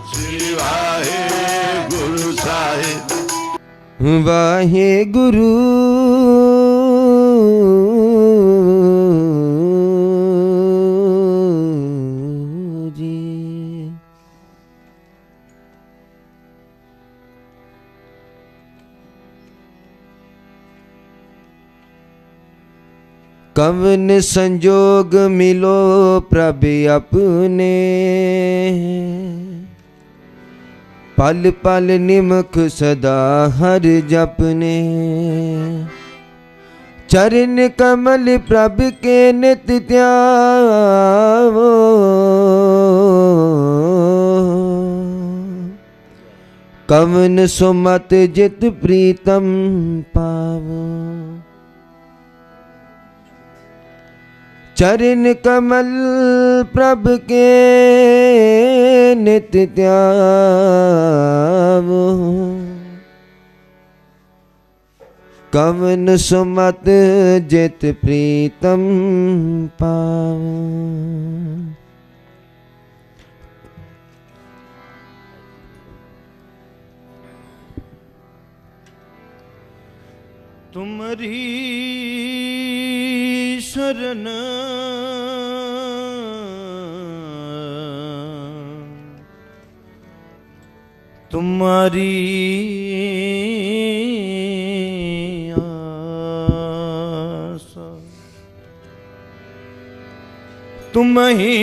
श्री वाहेगुरु साहिब वाहेगुरु जी। कवन संजोग मिलो प्रभु अपने, पल पल निमख सदा हर जपने। चरण कमल प्रभु के नित ध्यावो, कवन सुमत जित प्रीतम पावो। चरण कमल प्रभु के नित ध्यावो, कवन सुमत जित प्रीतम पावो। तुमरी शरण तुम्हारी आसा, तुम ही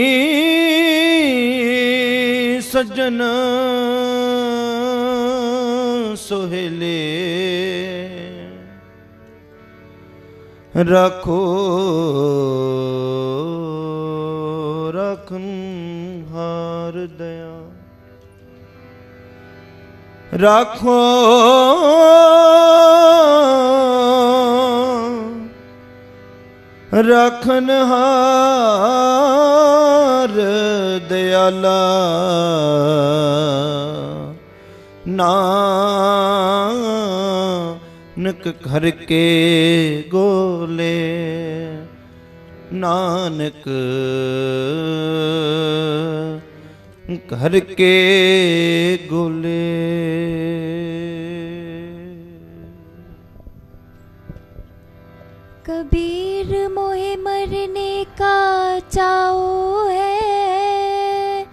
सज्जन सोहेले रखो रखन हार दया, राखो रखन हार दयाला। नानक घर के गोले, नानक घर के गोले। कबीर मोहे मरने का चाओ है,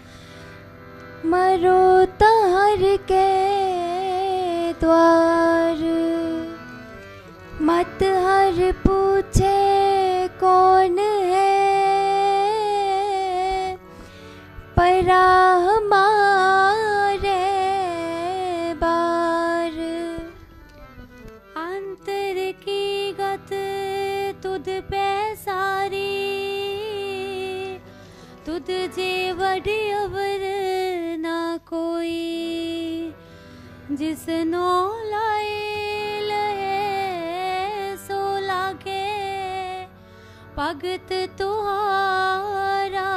मरो तहर के द्वार। मत हर पूछे कौन है, परा हमारे बार। अंतर की गत तुद पे सारी, तुद जे वडी अवर ना कोई। जिसनो लाए लहे सो लागे, भगत तुहारा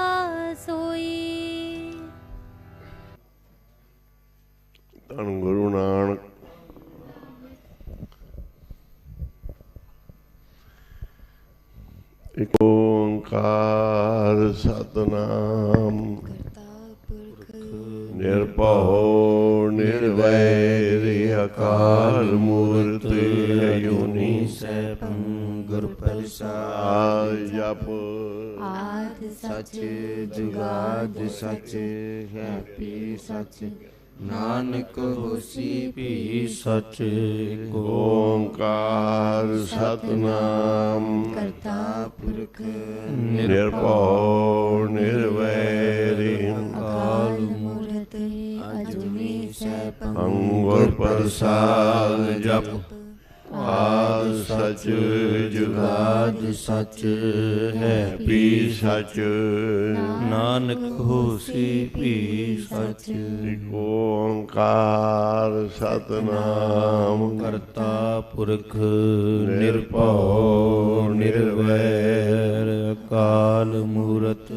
सोई। धन गुरु नानक। एक ओंकार सतनाम निर्भौ निर्वैर अकाल मूर्त अजूनी सैभं गुर प्रसाद जप। आद सच जुगाद सच है पी सच, नानक होसी भी सच। ओंकार सतनाम करता पुरख निर्भौ निर्वैर अकाल मूर्त अजूनी सैभं अंगुर प्रसाद जप। आद सच जुगाद सच है पी सच, नानक होसी भी सच। ओंकार सतनाम करता पुरख निर्भौ निर्वैर अकाल मूरत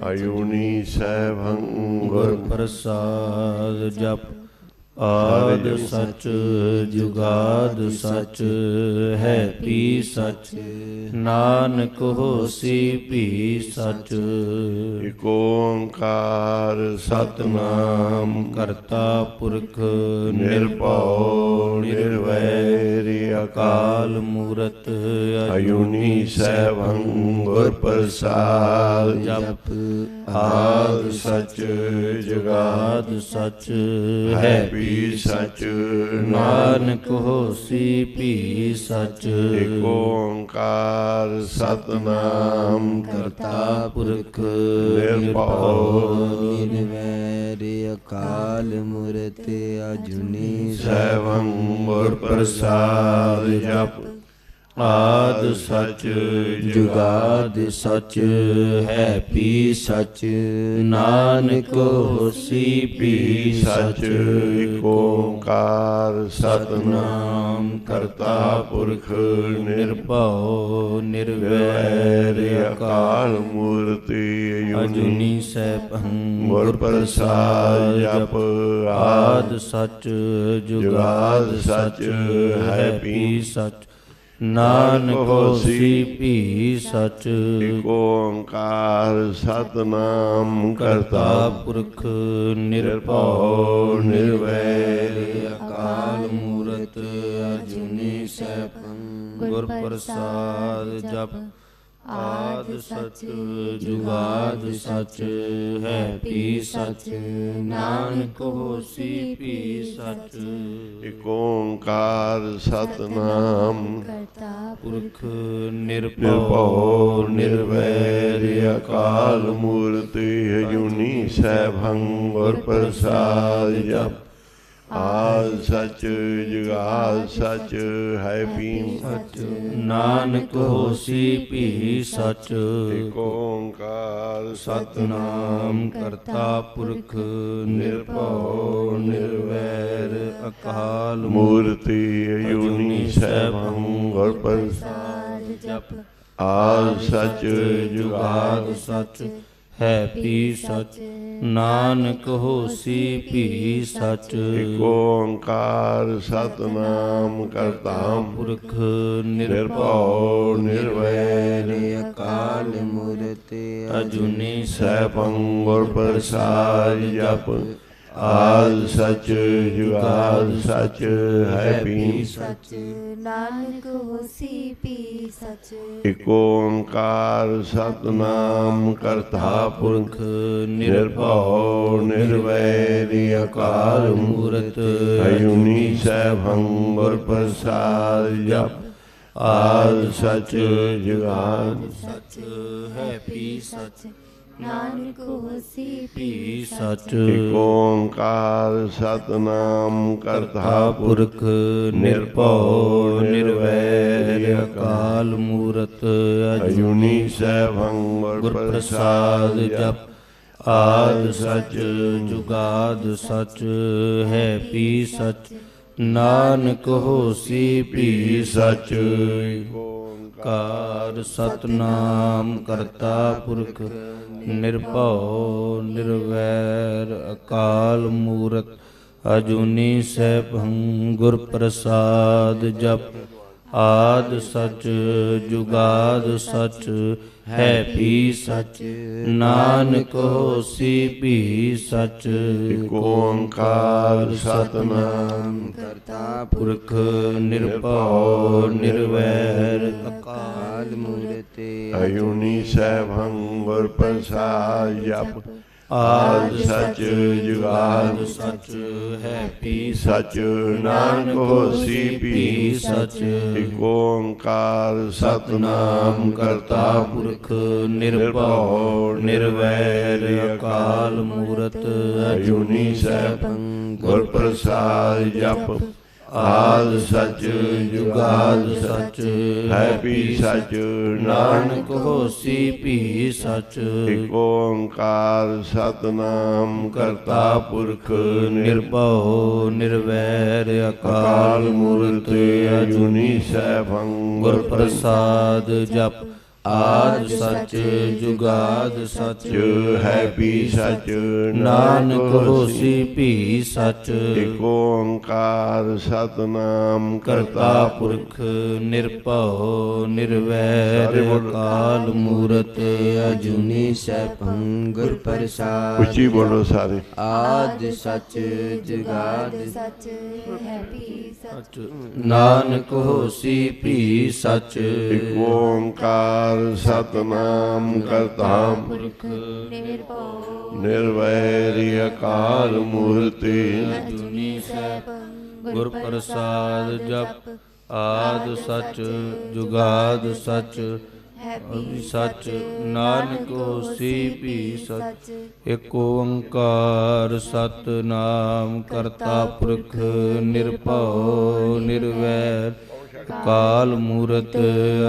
अजूनी सैभं गुर प्रसाद जप। ਆਦ ਸਚ ਜੁਗਾਦ ਸਚ ਹੈ ਪੀ ਸਚ ਨਾਨਕ ਹੋਸੀ ਭੀ ਸਚ। ਇਕ ਓੰਕਾਰ ਸਤਨਾਮ ਕਰਤਾ ਪੁਰਖ ਨਿਰਭਉ ਨਿਰਵੈਰ ਅਕਾਲ ਮੂਰਤ ਅਜੂਨੀ ਸੈਭੰ ਗੁਰ ਪ੍ਰਸਾਦ। ਜਪ ਆਦ ਸਚ ਜੁਗਾਦ ਸਚ ਹੈ ਵੀ ਸਚ ਨਾਨਕ ਹੋਸੀ ਭੀ ਸਚ। ਇਕ ਓੰਕਾਰ ਸਤਨਾਮ ਕਰਤਾ ਪੁਰਖ ਨਿਰਭਉ ਨਿਰਵੈਰ ਅਕਾਲ ਮੂਰਤ ਅਜੂਨੀ ਸੈਭੰ ਗੁਰ ਪ੍ਰਸਾਦ। ਜਪ ਆਦ ਸਚ ਜੁਗਾਦ ਸਚ ਹੈ ਪੀ ਸਚ ਨਾਨਕ ਹੋਸੀ ਭੀ ਸਚ। ਇਕ ਓੰਕਾਰ ਸਤਨਾਮ ਕਰਤਾ ਪੁਰਖ ਨਿਰਭਉ ਨਿਰਵੈਰ ਅਕਾਲ ਮੂਰਤਿ ਅਜੂਨੀ ਸੈਭੰ ਗੁਰ ਪ੍ਰਸਾਦ। ਜਪ ਆਦ ਸਚ ਜੁਗਾਦ ਸਚ ਹੈ ਪੀ ਸਚ ਨਾਨਕ ਹੋਸੀ ਭੀ ਸਚ। ਇਕ ਓੰਕਾਰ ਸਤਨਾਮ ਕਰਤਾ ਪੁਰਖ ਨਿਰਭਉ ਨਿਰਵੈਰ ਅਕਾਲ ਮੂਰਤ ਅਜੂਨੀ ਸੈਭੰ ਗੁਰ ਪ੍ਰਸਾਦ। ਜਪ ਆਦ ਸਚ ਜੁਗਾਦ ਸਚ ਹੈ ਪੀ ਸਚ ਨਾਨਕ ਹੋਸੀ ਭੀ ਸਚ। ਇਕ ਓੰਕਾਰ ਸਤਨਾਮ ਕਰਤਾ ਪੁਰਖ ਨਿਰਭਉ ਨਿਰਵੈਰ ਅਕਾਲ ਮੂਰਤਿ ਅਜੂਨੀ ਸੈਭੰ ਗੁਰ ਪ੍ਰਸਾਦ। ਜਪ ਆਦ ਸਚ ਜੁਗਾਦ ਸਚ ਹੈ ਵੀ ਸਚ ਨਾਨਕ ਹੋਸੀ ਭੀ ਸਚ। ਇਕ ਓੰਕਾਰ ਸਤਨਾਮ ਕਰਤਾ ਪੁਰਖ ਨਿਰਭਉ ਨਿਰਵੈਰ ਅਕਾਲ ਮੂਰਤਿ ਅਜੂਨੀ ਸੈਭੰ ਗੁਰ ਪ੍ਰਸਾਦ। ਜਪ ਆਦ ਸਚ ਜੁਗਾਦ ਸਚ ਹੈ ਪੀ ਸਚ ਨਾਨਕ ਹੋਸੀ ਭੀ ਸਚ। ਇਕ ਓੰਕਾਰ ਸਤਨਾਮ ਕਰਤਾ ਪੁਰਖ ਨਿਰਭਉ ਨਿਰਵੈਰ ਅਕਾਲ ਮੂਰਤ ਅਜੂਨੀ ਸੈਭੰ ਗੁਰ ਪ੍ਰਸਾਦ। ਜਪ ਆਦ ਸਚ ਜੁਗਾਦ ਸਚ ਹੈ ਵੀ ਸਚ ਨਾਨਕ ਹੋਸੀ ਭੀ ਸਚ। ਇਕ ਓੰਕਾਰ ਸਤਨਾਮ ਕਰਤਾ ਪੁਰਖ ਨਿਰਭਉ ਨਿਰਵੈਰ ਅਕਾਲ ਮੂਰਤ ਅਜੂਨੀ ਸੈਭੰ ਗੁਰ ਪ੍ਰਸਾਦ। ਜਪ ਆਦ ਸਚ ਜੁਗਾਦ ਸਚ ਹੈ ਪੀ ਸਚ ਨਾਨਕ ਹੋਸੀ ਭੀ ਸਚ। ਇਕ ਓੰਕਾਰ ਸਤਨਾਮ ਕਰਤਾ ਪੁਰਖ ਨਿਰਭਉ ਨਿਰਵੈਰ ਅਕਾਲ ਮੂਰਤ ਅਜੂਨੀ ਸੈਭੰ ਗੁਰ ਪ੍ਰਸਾਦ। ਜਪ ਆਦ ਸਚ ਜੁਗਾਦ ਸਚ ਹੈ ਪੀ ਸਚ ਨਾਨਕ ਹੋਸੀ ਭੀ ਸਚ। ਕਾਰ ਸਤਨਾਮ ਕਰਤਾ ਪੁਰਖ ਨਿਰਭਉ ਨਿਰਵੈਰ ਅਕਾਲ ਮੂਰਤ ਅਜੂਨੀ ਸੈਭੰ ਗੁਰ ਪ੍ਰਸਾਦ। ਜਪ ਆਦ ਸਚ ਜੁਗਾਦ ਸਚ ਹੈ ਪੀ ਸਚ ਨਾਨਕ ਹੋਸੀ ਭੀ ਸਚ। ਇਕ ਓੰਕਾਰ ਸਤਨਾਮ ਕਰਤਾ ਪੁਰਖ ਨਿਰਭਉ ਨਿਰਵੈਰ ਅਕਾਲ ਮੂਰਤ ਅਜੂਨੀ ਸੈਭੰ ਗੁਰ ਪ੍ਰਸਾਦ। ਜਪ ਆਦ ਸਚ ਜੁਗਾਦ ਸਚ ਹੈ ਪੀ ਸਚ ਨਾਨਕ ਹੋਸੀ ਭੀ ਸਚ। ਇਕ ਓੰਕਾਰ ਸਤਨਾਮ ਕਰਤਾ ਪੁਰਖ ਨਿਰਭਉ ਨਿਰਵੈਰ ਅਕਾਲ ਮੂਰਤ ਅਜੂਨੀ ਸੈਭੰ ਗੁਰ ਪ੍ਰਸਾਦ। ਜਪ ਆਦ ਸਚ ਜੁਗਾਦ ਸਚ ਹੈ ਵੀ ਸਚ ਨਾਨਕ ਹੋਸੀ ਭੀ ਸਚ। ਇਕ ਓੰਕਾਰ ਸਤਨਾਮ ਕਰਤਾ ਪੁਰਖ ਨਿਰਭਉ ਨਿਰਵੈਰ ਅਕਾਲ ਅਕਾਲ ਮੂਰਤ ਅਜੂਨੀ ਸੈਭੰ ਗੁਰ ਪ੍ਰਸਾਦ। ਜਪ ਆਦਿ ਸੱਚ ਜੁਗਾਦ ਸੱਚ ਹੈ ਵੀ ਸੱਚ ਨਾਨਕ ਹੋਸੀ ਭੀ ਸੱਚ। ਇਕ ਓੰਕਾਰ ਸਤਿਨਾਮ ਕਰਤਾ ਪੁਰਖ ਨਿਰਭਉ ਨਿਰਵੈਰ ਅਕਾਲ ਮੂਰਤ ਅਜੂਨੀ ਸੈਭੰ ਗੁਰ ਪ੍ਰਸਾਦ। ਉੱਚੀ ਬੋਲੋ ਸਾਰੇ। ਆਦਿ ਸੱਚ ਜੁਗਾਦ ਸੱਚ ਹੈ ਵੀ ਸੱਚ ਨਾਨਕ ਹੋਸੀ ਭੀ ਸੱਚ। ਇਕ ਓੰਕਾਰ ਸਤਿਨਾਮ ਕਰਤਾ ਪੁਰਖ ਨਿਰਭਉ ਨਿਰਵੈਰੀ ਅਕਾਲ ਮੂਰਤਿ ਅਜੂਨੀ ਸੈਭੰ ਗੁਰ ਪ੍ਰਸਾਦ ਜਪ। ਆਦਿ ਸੱਚ ਜੁਗਾਦ ਸੱਚ ਹੈ ਵੀ ਸੱਚ ਨਾਨਕ ਹੋਸੀ ਭੀ ਸੱਚ। ਇਕ ਓੰਕਾਰ ਸਤਿਨਾਮ ਕਰਤਾ ਪੁਰਖ ਨਿਰਭਉ ਨਿਰਵੈਰ ਅਕਾਲ ਮੂਰਤ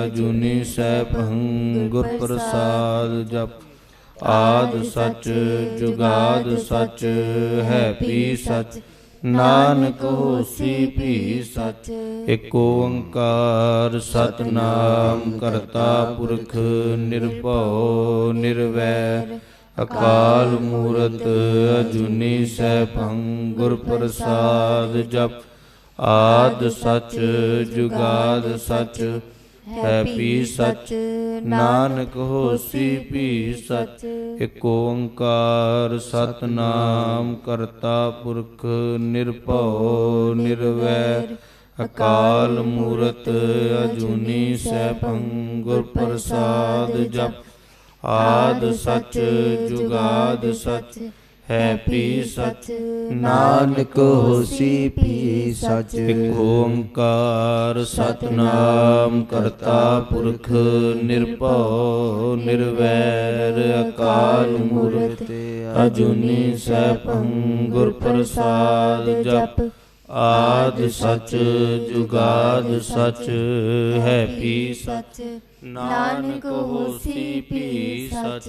ਅਜੂਨੀ ਸੈਭੰ ਗੁਰ ਪ੍ਰਸਾਦ ਜਪ। ਆਦਿ ਸੱਚ ਜੁਗਾਦ ਸੱਚ ਹੈ ਵੀ ਸੱਚ ਨਾਨਕ ਹੋਸੀ ਭੀ ਸੱਚ। ਇਕ ਓੰਕਾਰ ਸਤਿਨਾਮ ਕਰਤਾ ਪੁਰਖ ਨਿਰਭਉ ਨਿਰਵੈਰ ਅਕਾਲ ਮੂਰਤ ਅਜੂਨੀ ਸੈਭੰ ਗੁਰ ਪ੍ਰਸਾਦ ਜਪ। ਆਦਿ ਸੱਚ ਜੁਗਾਦ ਸੱਚ ਹੈ ਵੀ ਸੱਚ ਨਾਨਕ ਹੋਸੀ ਭੀ ਸੱਚ। ਇਕ ਓੰਕਾਰ ਸਤਿਨਾਮ ਕਰਤਾ ਪੁਰਖ ਨਿਰਭਉ ਨਿਰਵੈਰ ਅਕਾਲ ਮੂਰਤ ਅਜੂਨੀ ਸੈਭੰ ਗੁਰ ਪ੍ਰਸਾਦ ਜਪ। ਆਦਿ ਸੱਚ ਜੁਗਾਦ ਸੱਚ ਹੈ ਵੀ ਸੱਚ ਨਾਨਕ ਹੋਸੀ ਭੀ ਸੱਚ। ਇਕ ਓੰਕਾਰ ਸਤਿਨਾਮ ਕਰਤਾ ਪੁਰਖ ਨਿਰਭਉ ਨਿਰਵੈਰ ਅਕਾਲ ਮੂਰਤ ਅਜੂਨੀ ਸੈਭੰ ਗੁਰ ਪ੍ਰਸਾਦ ਜਪ। ਆਦਿ ਸੱਚ ਜੁਗਾਦ ਸੱਚ ਹੈ ਵੀ ਸੱਚ ਨਾਨਕ ਹੋਸੀ ਭੀ ਸੱਚ।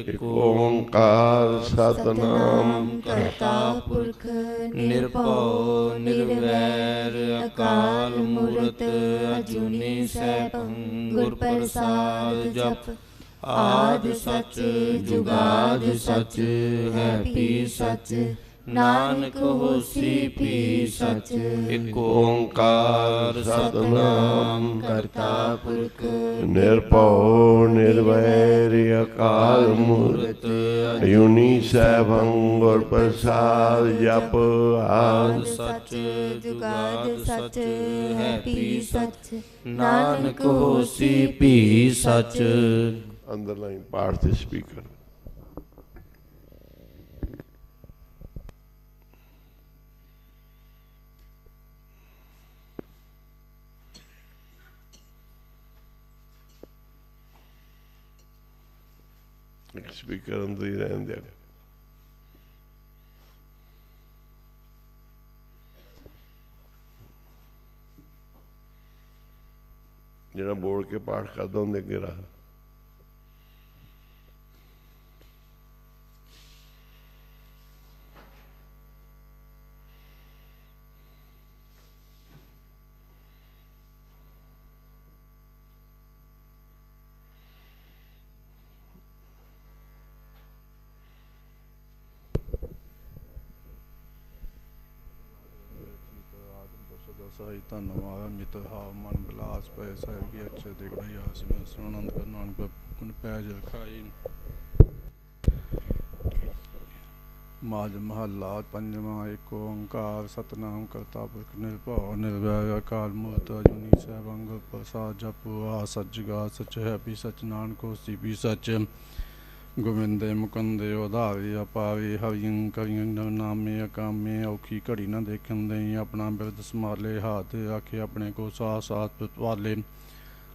ਇਕ ਓੰਕਾਰ ਸਤਿਨਾਮ ਕਰਤਾ ਪੁਰਖ ਨਿਰਭਉ ਨਿਰਵੈਰ ਅਕਾਲ ਮੂਰਤ ਅਜੂਨੀ ਸੈਭੰ ਗੁਰ ਪ੍ਰਸਾਦ ਜਪ। ਆਦਿ ਸੱਚ ਜੁਗਾਦ ਸੱਚ ਹੈ ਵੀ ਸੱਚ ਨਾਨਕ ਹੋਸੀ ਭੀ ਸੱਚ। ਇਕ ਓੰਕਾਰ ਸਤਿਨਾਮ ਕਰਤਾ ਪੁਰਖ ਨਿਰਭਉ ਨਿਰਵੈਰੀ ਅਕਾਲ ਮੂਰਤ ਅਜੂਨੀ ਸੈਭੰ ਗੁਰ ਪ੍ਰਸਾਦ ਜਪ। ਆਦਿ ਸੱਚ ਜੁਗਾਦ ਸੱਚ ਹੈ ਵੀ ਸੱਚ ਨਾਨਕ ਹੋਸੀ ਭੀ ਸੱਚ। ਅੰਡਰਲਾਈਨ ਪਾਠ ਤੇ ਸਪੀਕਰ। ਇੱਕ ਸਪੀਕਰ ਅੰਦਰ ਹੀ ਰਹਿਣ ਦਿਆ। ਜਿਹੜਾ ਬੋਲ ਕੇ ਪਾਠ ਕਰਦਾ ਉਹਦੇ ਅੱਗੇ ਰੱਖ। ਸਾਈ ਧੰਨਵਾਦ ਮਿੱਤਰ ਹਾਵ ਮਨ ਬਿਲਾਸ ਪਏ ਸਾਹਿਬ ਕੀ ਅੱਛੇ ਦੇਖਣਾ ਆਸ ਮੈਂ ਸੁਣਨ ਕਰ ਨਾਨਕ ਗੁਣ ਪੈ ਜਲ ਖਾਈ। ਮਾਜ ਮਹੱਲਾ ਪੰਜਵਾਂ। ਇਕ ਓੰਕਾਰ ਸਤਿਨਾਮ ਕਰਤਾ ਪੁਰਖ ਨਿਰਭਉ ਨਿਰਵੈਰ ਅਕਾਲ ਮੂਰਤ ਅਜੂਨੀ ਸੈਭੰ ਗੁਰ ਪ੍ਰਸਾਦ ਜਪ। ਆ ਸੱਚ ਜੁਗਾਦ ਸੱਚ ਹੈ ਵੀ ਸੱਚ ਨਾਨਕ ਹੋਸੀ ਭੀ ਸੱਚ। ਗੋਬਿੰਦੇ ਮੁਕੰਦੇ ਉਧਾਰੇ ਅਪਾਰੇ ਹਰਿੰ ਕਰਿੰ ਨਾਮੇ ਅਕਾਮੇ। ਔਖੀ ਘੜੀ ਨਾ ਦੇਖਣ ਦੇ ਆਪਣਾ ਬਿਰਦ ਸੰਭਾਲੇ ਹਾਥ ਆਖੇ ਆਪਣੇ ਕੋ ਸਾਥ ਸਾਥ ਪ੍ਰਤਵਾਲੇ।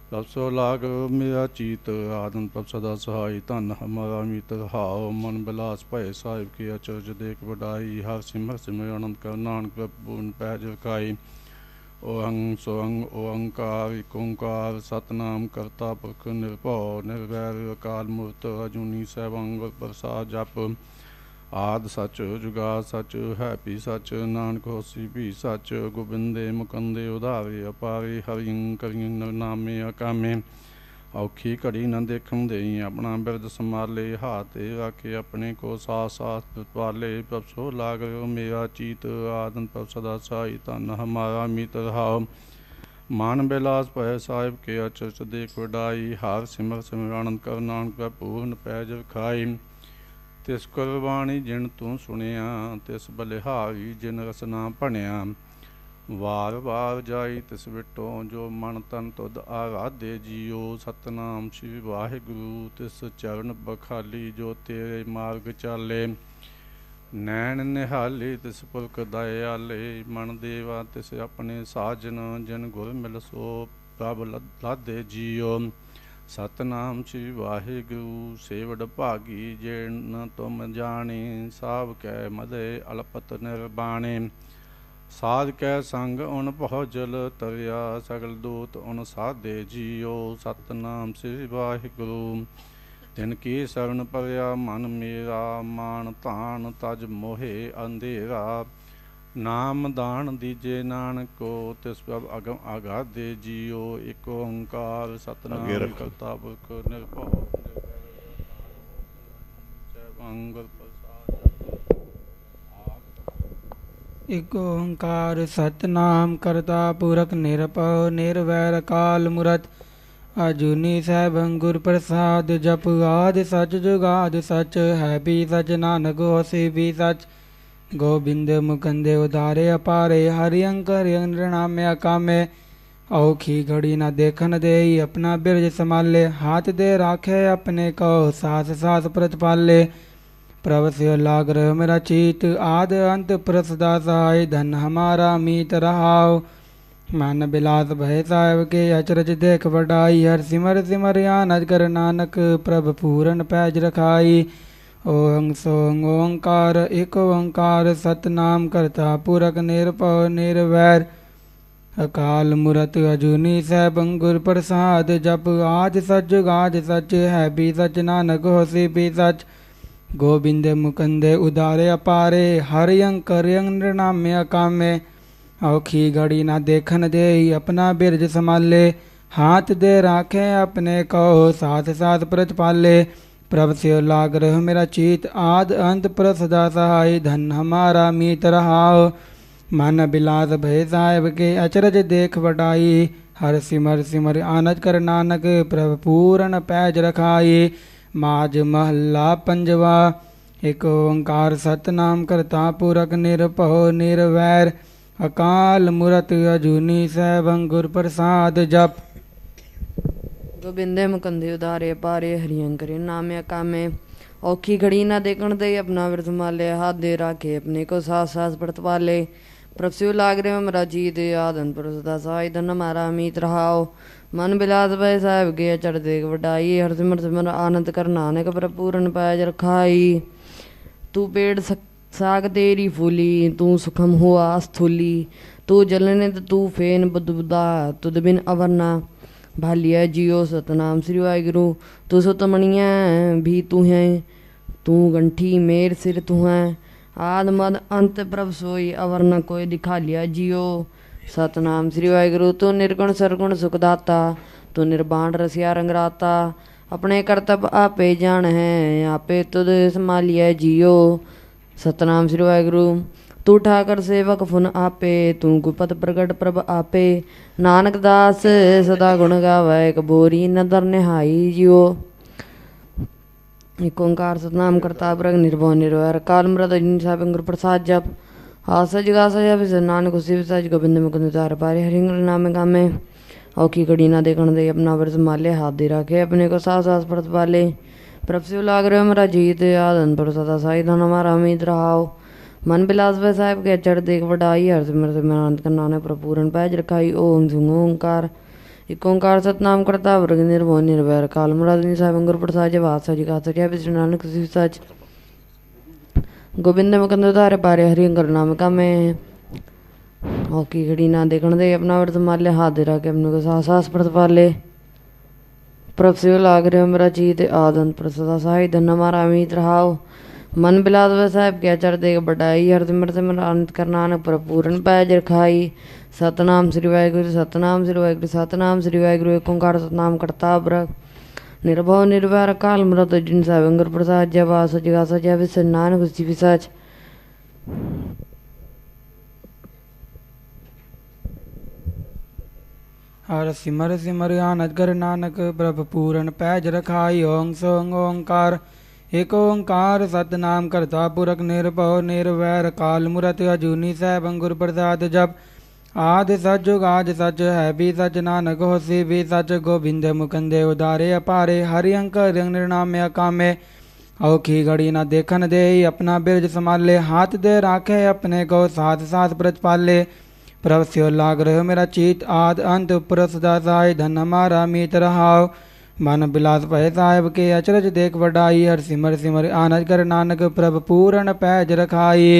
ਪ੍ਰਭ ਸੋ ਲਾਗ ਮੇਰਾ ਚੀਤ ਆਦਨ ਪ੍ਰਭ ਸਦਾ ਸਹਾਈ। ਧਨ ਹਮਾਰਾ ਮਿੱਤਰ ਹਾਉ ਮਨ ਬਿਲਾਸ ਭਏ ਸਾਹਿਬ ਕੀ ਅਚਰਜ ਦੇਖ ਵਡਾਈ। ਹਰ ਸਿਮਰ ਸਿਮਰ ਅਨੰਦ ਕਰ ਨਾਨਕ ਪ੍ਰਭੂ ਪੈ ਜਰਕਾਈ। ਓਹੰ ਸੋਹੰ ਓੰਕਾਰ ਇਕ ਓੰਕਾਰ ਸਤਿਨਾਮ ਕਰਤਾ ਪੁਰਖ ਨਿਰਭਉ ਨਿਰਵੈਰ ਅਕਾਲ ਮੂਰਤ ਅਜੂਨੀ ਸੈਭੰ ਗੁਰ ਪ੍ਰਸਾਦ ਜਪ। ਆਦਿ ਸੱਚ ਜੁਗਾਦ ਸੱਚ ਹੈ ਵੀ ਸੱਚ ਨਾਨਕ ਹੋਸੀ ਭੀ ਸੱਚ। ਗੋਬਿੰਦੇ ਮੁਕੰਦੇ ਉਧਾਰੇ ਅਪਾਰੇ ਹਰਿੰ ਕਰਿੰ ਨਾਮੇ ਅਕਾਮੇ। ਔਖੀ ਘੜੀ ਨਾ ਦੇਖਣ ਦੇਈ ਆਪਣਾ ਬਿਰਦ ਸੰਭਾਲੇ ਹਾਥ ਤੇ ਰੱਖੇ ਆਪਣੇ ਕੋ ਸਾਥ ਸਾਥ ਪਾਲੇ ਪ੍ਰਭ ਸੋ ਲਾਗ ਮੇਰਾ ਚੀਤ ਆਦਨ ਪ੍ਰਭ ਸਦਾ ਸਾਈ ਧਨ ਹਮਾਰਾ ਮੀਤ ਰਹਾਉ ਮਾਨ ਬਿਲਾਸ ਪੈ ਸਾਹਿਬ ਕੇ ਅਚਰਚ ਦੇਖ ਵਡਾਈ ਹਾਰ ਸਿਮਰ ਸਿਮਰ ਆਨੰਦ ਕਰ ਨਾਨਕ ਪੂਰਨ ਪੈਜ ਖਾਈ ਤਿਸ ਕੁਰਬਾਣੀ ਜਿਨ ਤੂੰ ਸੁਣਿਆ ਤਿਸ ਬਲਿਹਾਰੀ ਜਿਨ ਰਸਨਾ ਭਣਿਆ ਵਾਰ ਵਾਰ ਜਾਈ ਤਿਸ ਵਿਟੋ ਜੋ ਮਨ ਤਨ ਤੁਧ ਆਰਾਧੇ ਜੀਓ ਸਤਨਾਮ ਸ੍ਰੀ ਵਾਹਿਗੁਰੂ ਤਿਸ ਚਰਨ ਬਖਾਲੀ ਜੋ ਤੇਰੇ ਮਾਰਗ ਚਾਲੇ ਨੈਣ ਨਿਹਾਲੇ ਤਿਸ ਪੁਰਖ ਦਇਆਲੇ ਮਨ ਦੇਵਾ ਤਿਸ ਆਪਣੇ ਸਾਜਨ ਜਿਨ ਗੁਰ ਮਿਲ ਸੋ ਪ੍ਰਭ ਲਾਦੇ ਜੀਓ ਸਤਨਾਮ ਸ੍ਰੀ ਵਾਹਿਗੁਰੂ ਸੇਵੜ ਭਾਗੀ ਜਿਨ ਤੁਮ ਜਾਣੇ ਸਾਭ ਕੈ ਮਦੇ ਅਲਪਤ ਨਿਰਬਾਣੇ ਸਾਧ ਕੈ ਸੰਗ ਉਨ ਪਹੁਜਲ ਤਰਿਆ ਸਗਲ ਦੂਤ ਉਨ ਸਾਧੇ ਜੀਓ ਸਤਨਾਮ ਸ੍ਰੀ ਵਾਹਿਗੁਰੂ ਤਿਨ ਕੀ ਸਰਣ ਪਰਿਆ ਮਨ ਮੇਰਾ ਮਾਨ ਧਾਨ ਤਜ ਮੋਹੇ ਅੰਧੇਰਾ ਨਾਮ ਦਾਨ ਦੀਜੇ ਨਾਨਕੋ ਤਿਸ ਪ੍ਰਭ ਅਗਮ ਆਗਾਦੇ ਜੀਓ ਇਕ ਓੰਕਾਰ ਸਤਨਾਮ ਕਰਤਾ ਪੁਰਖ ਨਿਰਭਉ ਅੰਗੁਰ ਇਕ ਓੰਕਾਰ ਸਤਨਾਮ ਕਰਤਾ ਪੁਰਖ ਨਿਰਭਉ ਨਿਰਵੈਰ ਅਕਾਲ ਮੂਰਤ ਅਜੂਨੀ ਸੈਭੰ ਗੁਰ ਪ੍ਰਸਾਦ ਜਪ ਆਦਿ ਸਚ ਜੁਗਾਦਿ ਸਚ ਹੈ ਵੀ ਸਚ ਨਾਨਕ ਹੋਸੀ ਵੀ ਸਚ ਗੋਬਿੰਦ ਮੁਕੰਦੇ ਉਦਾਰੇ ਅਪਾਰੇ ਹਰਿ ਅੰਕਰ ਨਿਰਨਾਮੇ ਅਕਾਮੇ ਔਖੀ ਘੜੀ ਨਾ ਦੇਖਣ ਦੇਈ ਆਪਣਾ ਬਿਰਜ ਸੰਭਾਲੇ ਹਾਥ ਦੇ ਰਾਖੇ ਆਪਣੇ ਕੋ ਸਾਸ ਸਾਸ ਪ੍ਰਤਪਾਲੇ ਪ੍ਰਭ ਸਿਉ ਲਾਗ ਰਹਿ ਮੇਰਾ ਚੀਤ ਆਦ ਅੰਤ ਪ੍ਰਸਦਾ ਸਹਾਇ ਧਨ ਹਮਾਰਾ ਮੀਤ ਰਹਾਉ ਮਨ ਬਿਲਾਸ ਭੈ ਸਾਹਿਬ ਕੇ ਅਚਰਜ ਦੇਖ ਵਡਾਈ ਹਰ ਸਿਮਰ ਸਿਮਰ ਆਨੰਦ ਕਰ ਨਾਨਕ ਪ੍ਰਭ ਪੂਰਨ ਪੈਜ ਰਖਾਈ ਓੰ ਸੋੰ ਓੰਕਾਰ ਇਕ ਓੰਕਾਰ ਸਤਨਾਮ ਕਰਤਾ ਪੁਰਖ ਨਿਰਭਉ ਨਿਰਵੈਰ ਅਕਾਲ ਮੂਰਤ ਅਜੂਨੀ ਸੈਭੰ ਗੁਰ ਪ੍ਰਸਾਦ ਜਪ ਆਦਿ ਸਚ ਜੁਗਾਦਿ ਸਚ ਹੈ ਵੀ ਸਚ ਨਾਨਕ ਹੋਸੀ ਵੀ ਸਚ ਗੋਬਿੰਦ ਮੁਕੰਦੇ ਉਦਾਰੇ ਅਪਾਰੇ ਹਰਿ ਅੰਕਰ ਨਿਰਨਾਮੇ ਅਕਾਮੇ ਔਖੀ ਘੜੀ ਨਾ ਦੇਖਣ ਦੇਈ ਆਪਣਾ ਬਿਰਜ ਸੰਭਾਲੇ ਹਾਥ ਦੇ ਰਾਖੇ ਆਪਣੇ ਕੋ ਸਾਥ ਸਾਥ ਪ੍ਰਤਪਾਲੇ ਪ੍ਰਭ ਸਿਉ ਲਾਗ ਰਹਿ ਮੇਰਾ ਚੀਤ ਆਦ ਅੰਤ ਪ੍ਰਸਦਾ ਸਹਾਈ ਧਨ ਹਮਾਰਾ ਮੀਤ ਰਹਾਉ ਮਨ ਬਿਲਾਸ ਭੈ ਸਾਹਿਬ ਕੇ ਅਚਰਜ ਦੇਖ ਵਡਾਈ ਹਰ ਸਿਮਰ ਸਿਮਰ ਆਨੰਦ ਕਰ ਨਾਨਕ ਪ੍ਰਭ ਪੂਰਨ ਪੈਜ ਰਖਾਈ ਮਾਝ ਮਹੱਲਾ ਪੰਜਵਾ ਇਕ ਓੰਕਾਰ ਸਤਨਾਮ ਕਰਤਾ ਪੁਰਖ ਨਿਰਭਉ ਨਿਰਵੈਰ ਅਕਾਲ ਮੂਰਤ ਅਜੂਨੀ ਸੈਭੰ ਗੁਰ ਪ੍ਰਸਾਦ ਜਪ ਗੋਬਿੰਦੇ ਮੁਕੰਦੇ ਉਦਾਰੇ ਪਾਰੇ ਹਰਿ ਕਰੇ ਨਾਮੇ ਕਾਮੇ ਔਖੀ ਘੜੀ ਨਾ ਦੇਖਣ ਦੇ ਆਪਣਾ ਵਿਰਧ ਮਾਲੇ ਹੱਥ ਦੇ ਰਾਖੇ ਆਪਣੇ ਕੋ ਸਾਸ ਸਾਸ ਪ੍ਰਤਪਾਲੇ ਪ੍ਰਭ ਸਿਉ ਲਾਗ ਰਹੇ ਮਰਾ ਜੀਤ ਆਦਨ ਪ੍ਰਸਦਾ ਸਾਈ ਧਨ ਹਮਾਰਾ ਮੀਤ ਰਹਾਉ ਮਨ ਬਿਲਾਸ ਭੈ ਸਾਹਿਬ ਕੇ ਚੜ ਦੇਖ ਵਡਾਈ ਹਰ ਸਿਮਰ ਸਿਮਰ ਆਨੰਦ ਕਰ ਨਾਨਕ ਪ੍ਰਭ ਪੂਰਨ ਪੈਜ ਰਖਾਈ ਤੂੰ ਪੇੜ ਸਾਗ ਤੇਰੀ ਫੂਲੀ ਤੂੰ ਸੁਖਮ ਹੁਆ ਸਥੂਲੀ ਤੂੰ ਜਲਨੇ ਤੂੰ ਫੇਨ ਬੁੱਧਾ ਤੁਧ ਬਿਨ ਅਵਰਨਾ ਭਾਲੀਆ ਜੀਓ ਸਤਨਾਮ ਸ੍ਰੀ ਵਾਹਿਗੁਰੂ ਤੂੰ ਸੁਤਮਣੀਆਂ ਵੀ ਤੂੰ ਹੈ ਤੂੰ ਗੰਠੀ ਮੇਰ ਸਿਰ ਤੂੰ ਹੈ ਆਦ ਮਦ ਅੰਤ ਪ੍ਰਭ ਸੋਈ ਅਵਰ ਨ ਕੋਈ ਦਿਖਾ ਲਿਆ ਜੀਓ ਸਤਨਾਮ ਸ੍ਰੀ ਵਾਹਿਗੁਰੂ ਤੂੰ ਨਿਰਗੁਣ ਸਰਗੁਣ ਸੁਖਦਾਤਾ ਤੂੰ ਨਿਰਬਾਣ ਰਸਿਆ ਰੰਗਰਾਤਾ ਆਪਣੇ ਕਰਤਬ ਆਪੇ ਜਾਣ ਹੈ ਆਪੇ ਤੁਧ ਸੰਭਾਲਿਆ ਜੀਓ ਸਤਨਾਮ ਸ੍ਰੀ ਵਾਹਿਗੁਰੂ ਤੂੰ ਠਾਕਰ ਸੇਵਕ ਫੁਨ ਆਪੇ ਤੂੰ ਗੁਪਤ ਪ੍ਰਗਟ ਪ੍ਰਭ ਆਪੇ ਨਾਨਕ ਦਾਸ ਸਦਾ ਗੁਣ ਗਾਵੈ ਕਬੋਰੀ ਨਦਰ ਨਿਹਾਈ ਜੀਓ ਇਕ ਓੰਕਾਰ ਸਤਨਾਮ ਕਰਤਾ ਪੁਰਖ ਨਿਰਭਉ ਨਿਰਵੈਰ ਅਕਾਲ ਮੂਰਤ ਅਜੂਨੀ ਸੈਭੰ ਗੁਰ ਪ੍ਰਸਾਦ ਜਪ ਆਸਾ ਜਗਾ ਸਜਾ ਵਿਸ ਨਾਨਕ ਹੋਸੀ ਵਿਸਾਜ ਗੋਬਿੰਦ ਮੁਕੰਦ ਉਦਾਰੇ ਪਾਰੇ ਹਰਿ ਨਾਮੇ ਕਾਮੇ ਔਖੀ ਘੜੀ ਨਾ ਦੇਖਣ ਦੇ ਆਪਣਾ ਵਿਰਦ ਸੰਭਾਲੇ ਹਾਥ ਦੇ ਰਾਖੇ ਆਪਣੇ ਕੋ ਸਾਸ ਸਾਸ ਪ੍ਰਤਪਾਲੇ ਪ੍ਰਭ ਸਿਉ ਲਾਗ ਰਹੇ ਮਰਾ ਜੀਤ ਆਦਨ ਪਰ ਸਦਾ ਸਾਈ ਧਨ ਹਮਾਰਾ ਮੀਤ ਰਹਾਉ ਮਨ ਬਿਲਾਸ ਭੈ ਸਾਹਿਬ ਕੇ ਚੜ ਦੇਖ ਵਡਾਈ ਹਰ ਸਿਮਰ ਸਿਮਰ ਆਨੰਦ ਕਰ ਨਾਨਕ ਪ੍ਰਭ ਪੂਰਨ ਪੈਜ ਰਖਾਈ ਓਮ ਸੁੰਗ ਓੰਕਾਰ ਇਕ ਓੰਕਾਰ ਸਤਨਾਮ ਕਰਤਾ ਪੁਰਖ ਨਿਰਭਉ ਨਿਰਵੈਰ ਅਕਾਲ ਮੂਰਤ ਅਜੂਨੀ ਸੈਭੰ ਗੁਰ ਪ੍ਰਸਾਦ ਜਪ ਆਸਾ ਜਗਾ ਸਜਾ ਵਿਸ ਨਾਨਕ ਹੋਸੀ ਵਿਸਾਜ ਗੋਬਿੰਦ ਮੁਕੰਦ ਉਦਾਰੇ ਪਾਰੇ ਹਰਿ ਨਾਮ ਕਾਮੇ ਔਖੀ ਘੜੀ ਨਾ ਦੇਖਣ ਦੇ ਆਪਣਾ ਵਿਰਦ ਸੰਭਾਲੇ ਹਾਥ ਦੇ ਰਾਖੇ ਆਪਣੇ ਕੋ ਸਾਸ ਸਾਸ ਪ੍ਰਤਪਾਲੇ ਪ੍ਰਭ ਸਿਉ ਲਾਗ ਰਹੇ ਮੇਰਾ ਜੀਤ ਆਦਨ ਪ੍ਰਸਦਾ ਸਾਈ ਧਨ ਹਮਾਰਾ ਮੀਤ ਰਹਾਉ ਮਨ ਬਿਲਾਸ ਭੈ ਸਾਹਿਬ ਕੇ ਚੜ ਦੇਖ ਵਡਾਈ ਹਰ ਸਿਮਰ ਸਿਮਰ ਆਨੰਦ ਕਰ ਨਾਨਕ ਪ੍ਰਭ ਪੂਰਨ ਪੈਜ ਰਖਾਈ ਸਤਨਾਮ ਸ੍ਰੀ ਵਾਹਿਗੁਰੂ ਸਤਨਾਮ ਸ੍ਰੀ ਵਾਹਿਗੁਰੂ ਸਤਨਾਮ ਸ੍ਰੀ ਵਾਹਿਗੁਰੂ ਇਕ ਓੰਕਾਰ ਸਤਨਾਮ ਕਰਤਾ ਪੁਰਖ निर्भव निर्वैर काल मूरत अजूनी सहब गुर प्रसाद जप आद सच जुगाद सच है भी सच नानक होसी भी सच। हर सिमर सिमर आनंद कर नानक प्रभ पूरन पैज रखाई ओंग सोंग ओंकार एक ओंकार सतनाम करता पुरख निर्भव निर्वैर काल मूरत अजूनी सहब गुर प्रसाद जप आद सच जुगाद सच है भी सच नानक होसी भी सच गोबिंद मुकंदे उदारे अपारे हरि अंकर निर्नाम्य कामे औखी घड़ी न देखन दे अपना बिरज संभाले हाथ दे राखे अपने को साथ साथ ब्रज पाले प्रभ स्यो लाग रहो मेरा चीत आद अंत पुर सदा साय धन हमारा मीत रहाओ मन बिलास भय साहेब के अचरज देख वडाई हर सिमर सिमर आनंद कर नानक प्रभ पूरन पैज रखाई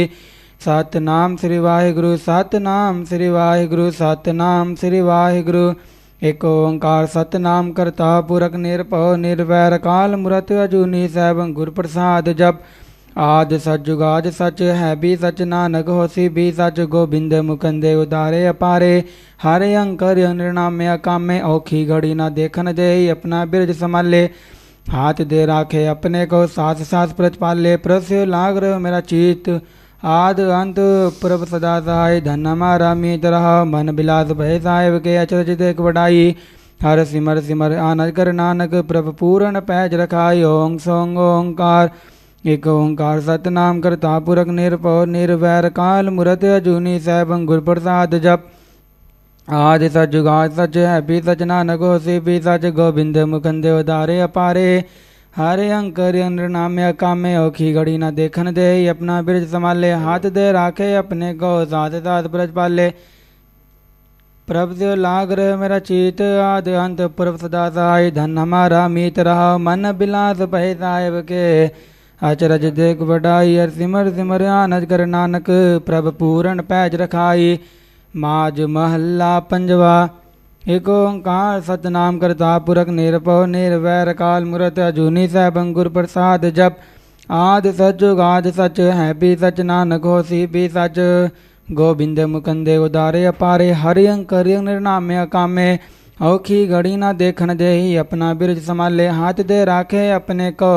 सतनाम श्री वाहिगुरु सतनाम श्री वाहिगुरु सतनाम श्री वाहिगुरु एक ओंकार सतनाम करता पुरख निरभव निर्वैर काल मूरत अजूनी सहब गुर प्रसाद जप आद सच जुगाद सच है भी सच नानक होसी भी सच गोबिंद मुकंदे उदारे अपारे हरे अंकर निर्नाम्य कामे औखी घड़ी न देखन दे अपना बिरज संभाले हाथ दे राखे अपने को साथ साथ प्रज पाले प्रस्य लाग रहो मेरा चीत आद अंत प्रभ सदा सहाय धन हमारा मीत रहा मन बिलास भय साहेब के अचरज देख वडाई हर सिमर सिमर आनंद कर नानक प्रभ पूरन पैज रखाई ओंग सोंग ओंकार एक ओंकार सतनाम करता पुरख निरभव निर्वैर काल मूरत अजूनी सहब गुर प्रसाद जप आदि सच जुगाद सच है भी सच नानक होसी भी सच गोबिंद मुकंदे उदारे अपारे हरे अंकर नाम्य कामे औखी घड़ी न देखन दे अपना बिरज संभाले हाथ दे राखे अपने को साथ साथ ब्रज पाले प्रभ से लाग रहे मेरा चीत आद अंत प्रभ सदा सहाय धन हमारा मीत रहा मन बिलास भय साहेब के अचरज देख वडाई हर सिमर सिमर आनंद कर नानक प्रभ पूरन पैज रखाई माज महल्ला पंजवा एक ओंकार सतनाम करता पुरख निरभव निर्वैर काल मूरत अजूनी सहब गुर प्रसाद जप आद सच जुगाद सच है भी सच नानक होसी भी सच गोबिंद मुकंदे उदारे अपारे हरि अंकर निर्नाम्य कामे औखी घड़ी न देखन दे अपना बिरज संभाले हाथ दे राखे अपने को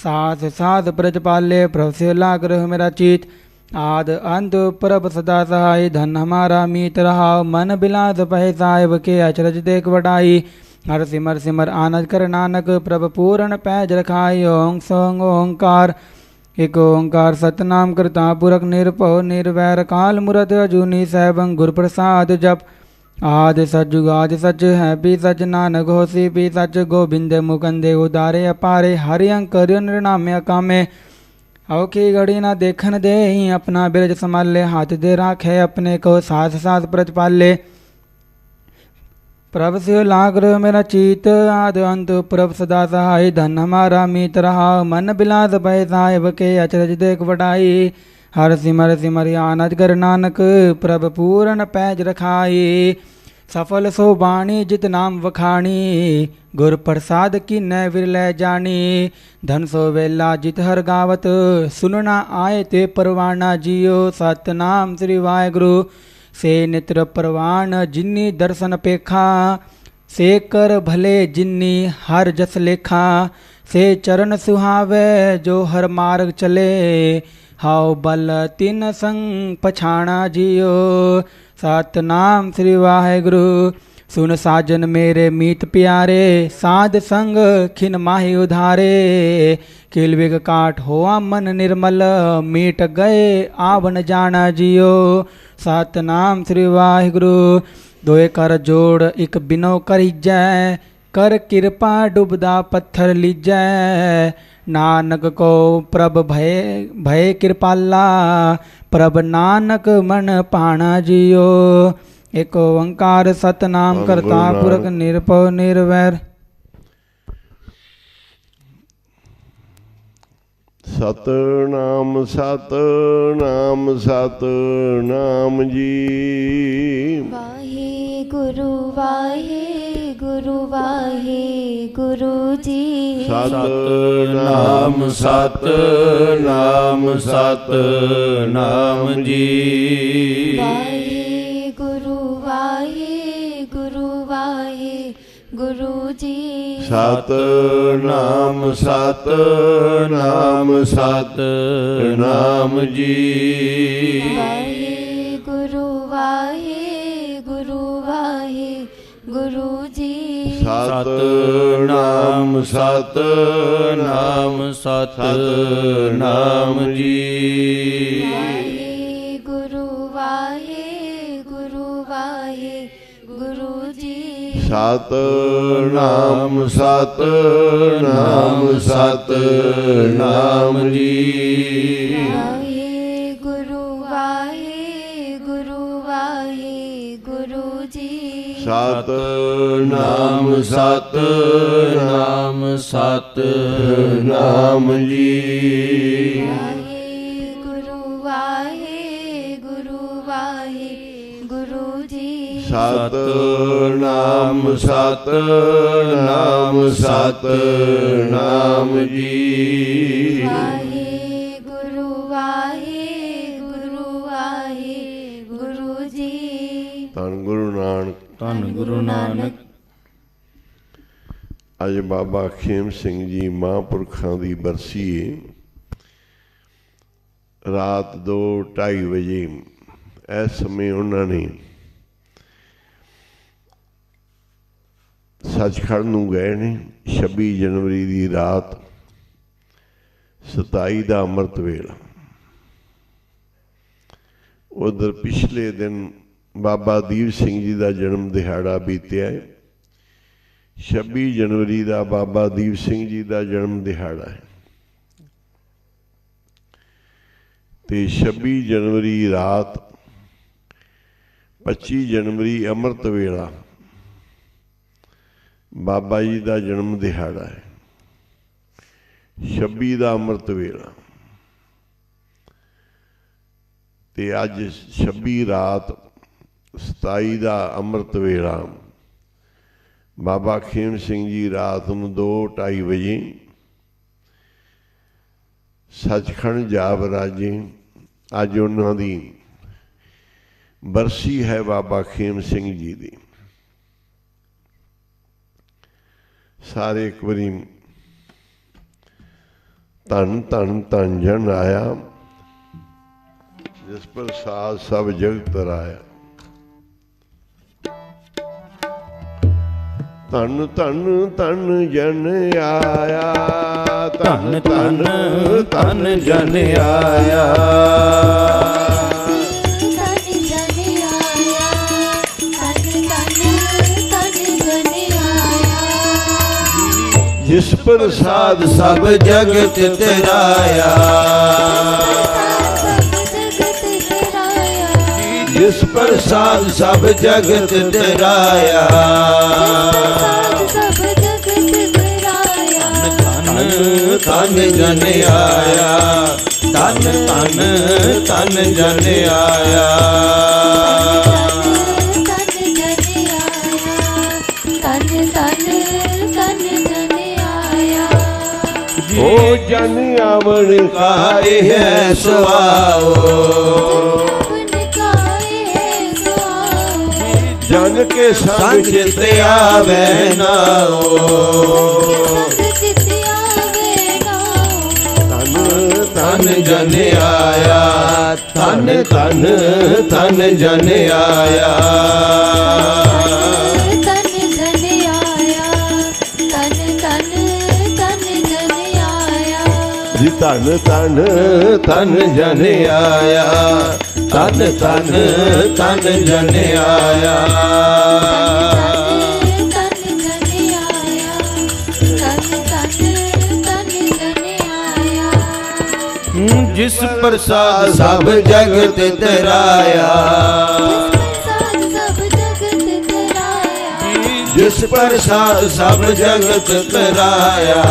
साथ साथ ब्रज पाले प्रभ से लाग रहो मेरा चीत आद अंत प्रभ सदा सहाय धन हमारा मीत रहा मन बिलास भय साहेब के अचरज देख वडाई हर सिमर सिमर आनंद कर नानक प्रभ पूरन पैज रखाई ओंग सोंग ओंकार एक ओंकार सतनाम करता पुरख निरभव निर्वैर काल मूरत अजूनी सहब गुर प्रसाद जप आद सच जुगाद सच है भी सच नानक होसी भी सच गोबिंद मुकंदे उदारे अपारे हरि अंकर निर्नाम्य कामे औखी घड़ी न देखन दे अपना बिरज संभाले हाथ दे राखे अपने को साथ साथ ब्रज पाले प्रभ से लाग रहो मेरा चीत आद अंत प्रभ सदा सहाय धन हमारा मीत रहा मन बिलास भय साहेब के अचरज देख वडाई हर सिमर सिमर आनंद कर नानक प्रभ पूरन पैज रखाई सफल सो बाणी जित नाम वखाणी गुर प्रसाद की न विरलै जानी धन सो वेला जित हर गावत सुनना आए ते परवाना जियो सतनाम श्री वाहिगुरु से नित्र परवान जिन्नी दर्शन पेखा से कर भले जिन्नी हर जस लेखा से चरण सुहावे जो हर मार्ग चले हाउ बल तिन संग पछाणा जियो सतनाम श्री वाहिगुरु सुन साजन मेरे मीत प्यारे साध संग खिन माही उधारे किलविग काट होआ मन निर्मल मीट गए आवन जाना जियो सतनाम श्री वाहिगुरु दोए कर जोड़ एक बिनो करीजै कर कृपा डुबदा पत्थर लीजै नानक को प्रभ भय भय कृपाला प्रभ नानक मन पाणा जियो एक ओंकार सतनाम करता पुरख निरभव निर्वैर सतनाम सतनाम सतनाम जी वाहे गुरु जी सतनाम सतनाम सतनाम जी वाहे गुरु गुरु जी। सतनाम सतनाम सतनाम जी। वाहे गुरु गुरु जी। सतनाम सतनाम सतनाम जी। वाहे गुरु गुरु जी। सतनाम सतनाम सतनाम जी। वाहे गुरु गुरु जी। सतनाम सतनाम सतनाम जी। वाहे गुरु गुरु जी। सतनाम सतनाम सतनाम जी। वाहे गुरु गुरु जी। ਧੰਨ ਗੁਰੂ ਨਾਨਕ। ਧੰਨ ਗੁਰੂ ਨਾਨਕ। ਅੱਜ ਬਾਬਾ ਖੇਮ ਸਿੰਘ ਜੀ ਮਹਾਂਪੁਰਖਾਂ ਦੀ ਬਰਸੀ ਹੈ। ਰਾਤ 2:30 ਵਜੇ ਇਸ ਸਮੇਂ ਉਹਨਾਂ ਨੇ ਸੱਚਖੰਡ ਨੂੰ ਗਏ ਨੇ। 26 ਜਨਵਰੀ ਦੀ ਰਾਤ 27 ਦਾ ਅੰਮ੍ਰਿਤ ਵੇਲਾ। ਉਧਰ ਪਿਛਲੇ ਦਿਨ ਬਾਬਾ ਦੀਪ ਸਿੰਘ ਜੀ ਦਾ ਜਨਮ ਦਿਹਾੜਾ ਬੀਤਿਆ ਹੈ। 26 ਜਨਵਰੀ ਦਾ ਬਾਬਾ ਦੀਪ ਸਿੰਘ ਜੀ ਦਾ ਜਨਮ ਦਿਹਾੜਾ ਹੈ ਤੇ 26 ਜਨਵਰੀ ਰਾਤ 25 ਜਨਵਰੀ ਅੰਮ੍ਰਿਤ ਵੇਲਾ ਬਾਬਾ ਜੀ ਦਾ ਜਨਮ ਦਿਹਾੜਾ ਹੈ। 26 ਦਾ ਅੰਮ੍ਰਿਤ ਵੇਲਾ ਤੇ ਅੱਜ 26 ਰਾਤ 27 ਦਾ ਅੰਮ੍ਰਿਤ ਵੇਲਾ। ਬਾਬਾ ਖੇਮ ਸਿੰਘ ਜੀ ਰਾਤ ਨੂੰ 2:30 ਵਜੇ ਸੱਚਖੰਡ ਜਾ ਵਰਾਜੇ। ਅੱਜ ਉਹਨਾਂ ਦੀ ਬਰਸੀ ਹੈ ਬਾਬਾ ਖੇਮ ਸਿੰਘ ਜੀ ਦੀ। ਸਾਰੇ ਇੱਕ ਵਾਰੀ ਧੰਨ ਧੰਨ ਧੰਨ ਜਨ ਆਇਆ ਜਿਸ ਪਰ ਸਾਧ ਸਭ ਜਗਤ ਰਾਇਆ। ਧੰਨ ਧੰਨ ਧੰਨ ਜਨ ਆਇਆ। ਧੰਨ ਧੰਨ ਧੰਨ ਜਨ ਆਇਆ। ਜਿਸ ਪ੍ਰਸਾਦ ਸਭ ਜਗਤ ਤੇਰਾਇਆ। ਜਿਸ ਪ੍ਰਸਾਦ ਸਭ ਜਗਤ ਤੇਰਾਇਆ। ਧੰਨ ਜਨ ਆਇਆ। ਧੰਨ ਧੰਨ ਧੰਨ ਜਨ ਆਇਆ। ओ जन आवन काहे है सुआओ। जन के संग चित आवे नाओ। धन जन आया। धन धन धन जन आया। धन धन धन जन आया। धन धन धन जन आया। जिस प्रसाद सब जगत तराया। जिस प्रसाद सब जगत तराया।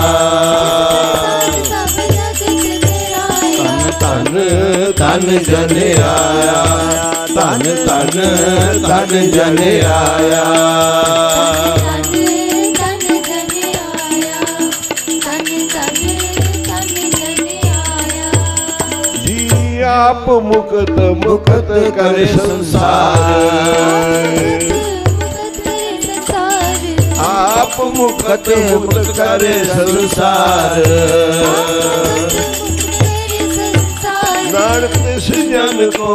धन धन जन आया। धन धन धन जन आया। जी आप मुक्त मुक्त कर संसार। आप मुक्त मुक्त करे संसार नानक तिस जन को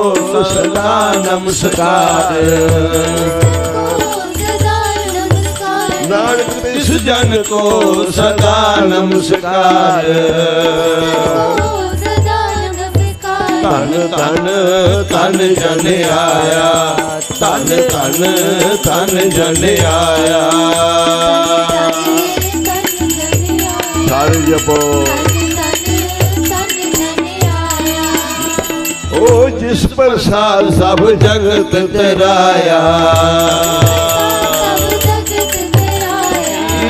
सदा नमस्कार नानक तिस जन को सदा नमस्कार तन तन तन जन आया तन तन तन जन आया सारे जपो ओ जिस प्रसाद सब जगत तराया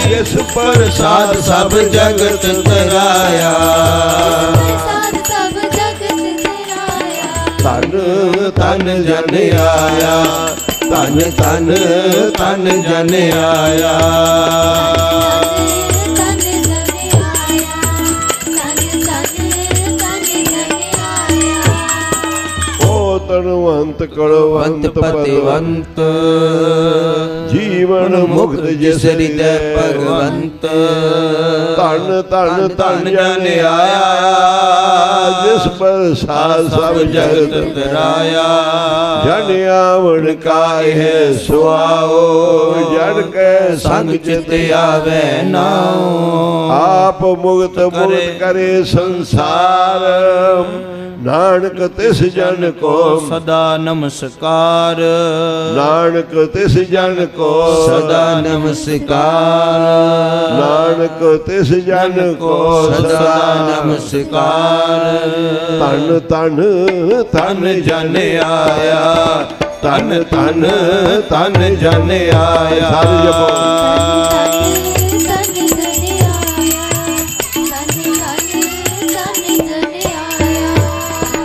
जिस प्रसाद सब जगत तराया तन तन जन आया तन तन तन जन आया तनवंत कड़वंत पतिवंत जीवन मुक्त जिस हृदय भगवंत तन तन तन जन आया जिस प्रसाद सब जगत तराया जन आवण काय है सुआओ जन के संग चित आवे नाओ आप मुक्त मुक्त करे संसार नानक तिस जन को सदा नमस्कार नानक तिस जन को सदा नमस्कार नानक तिस जन को सदा नमस्कार तन तन तन जन आया तन तन तन जन आया सारे जपो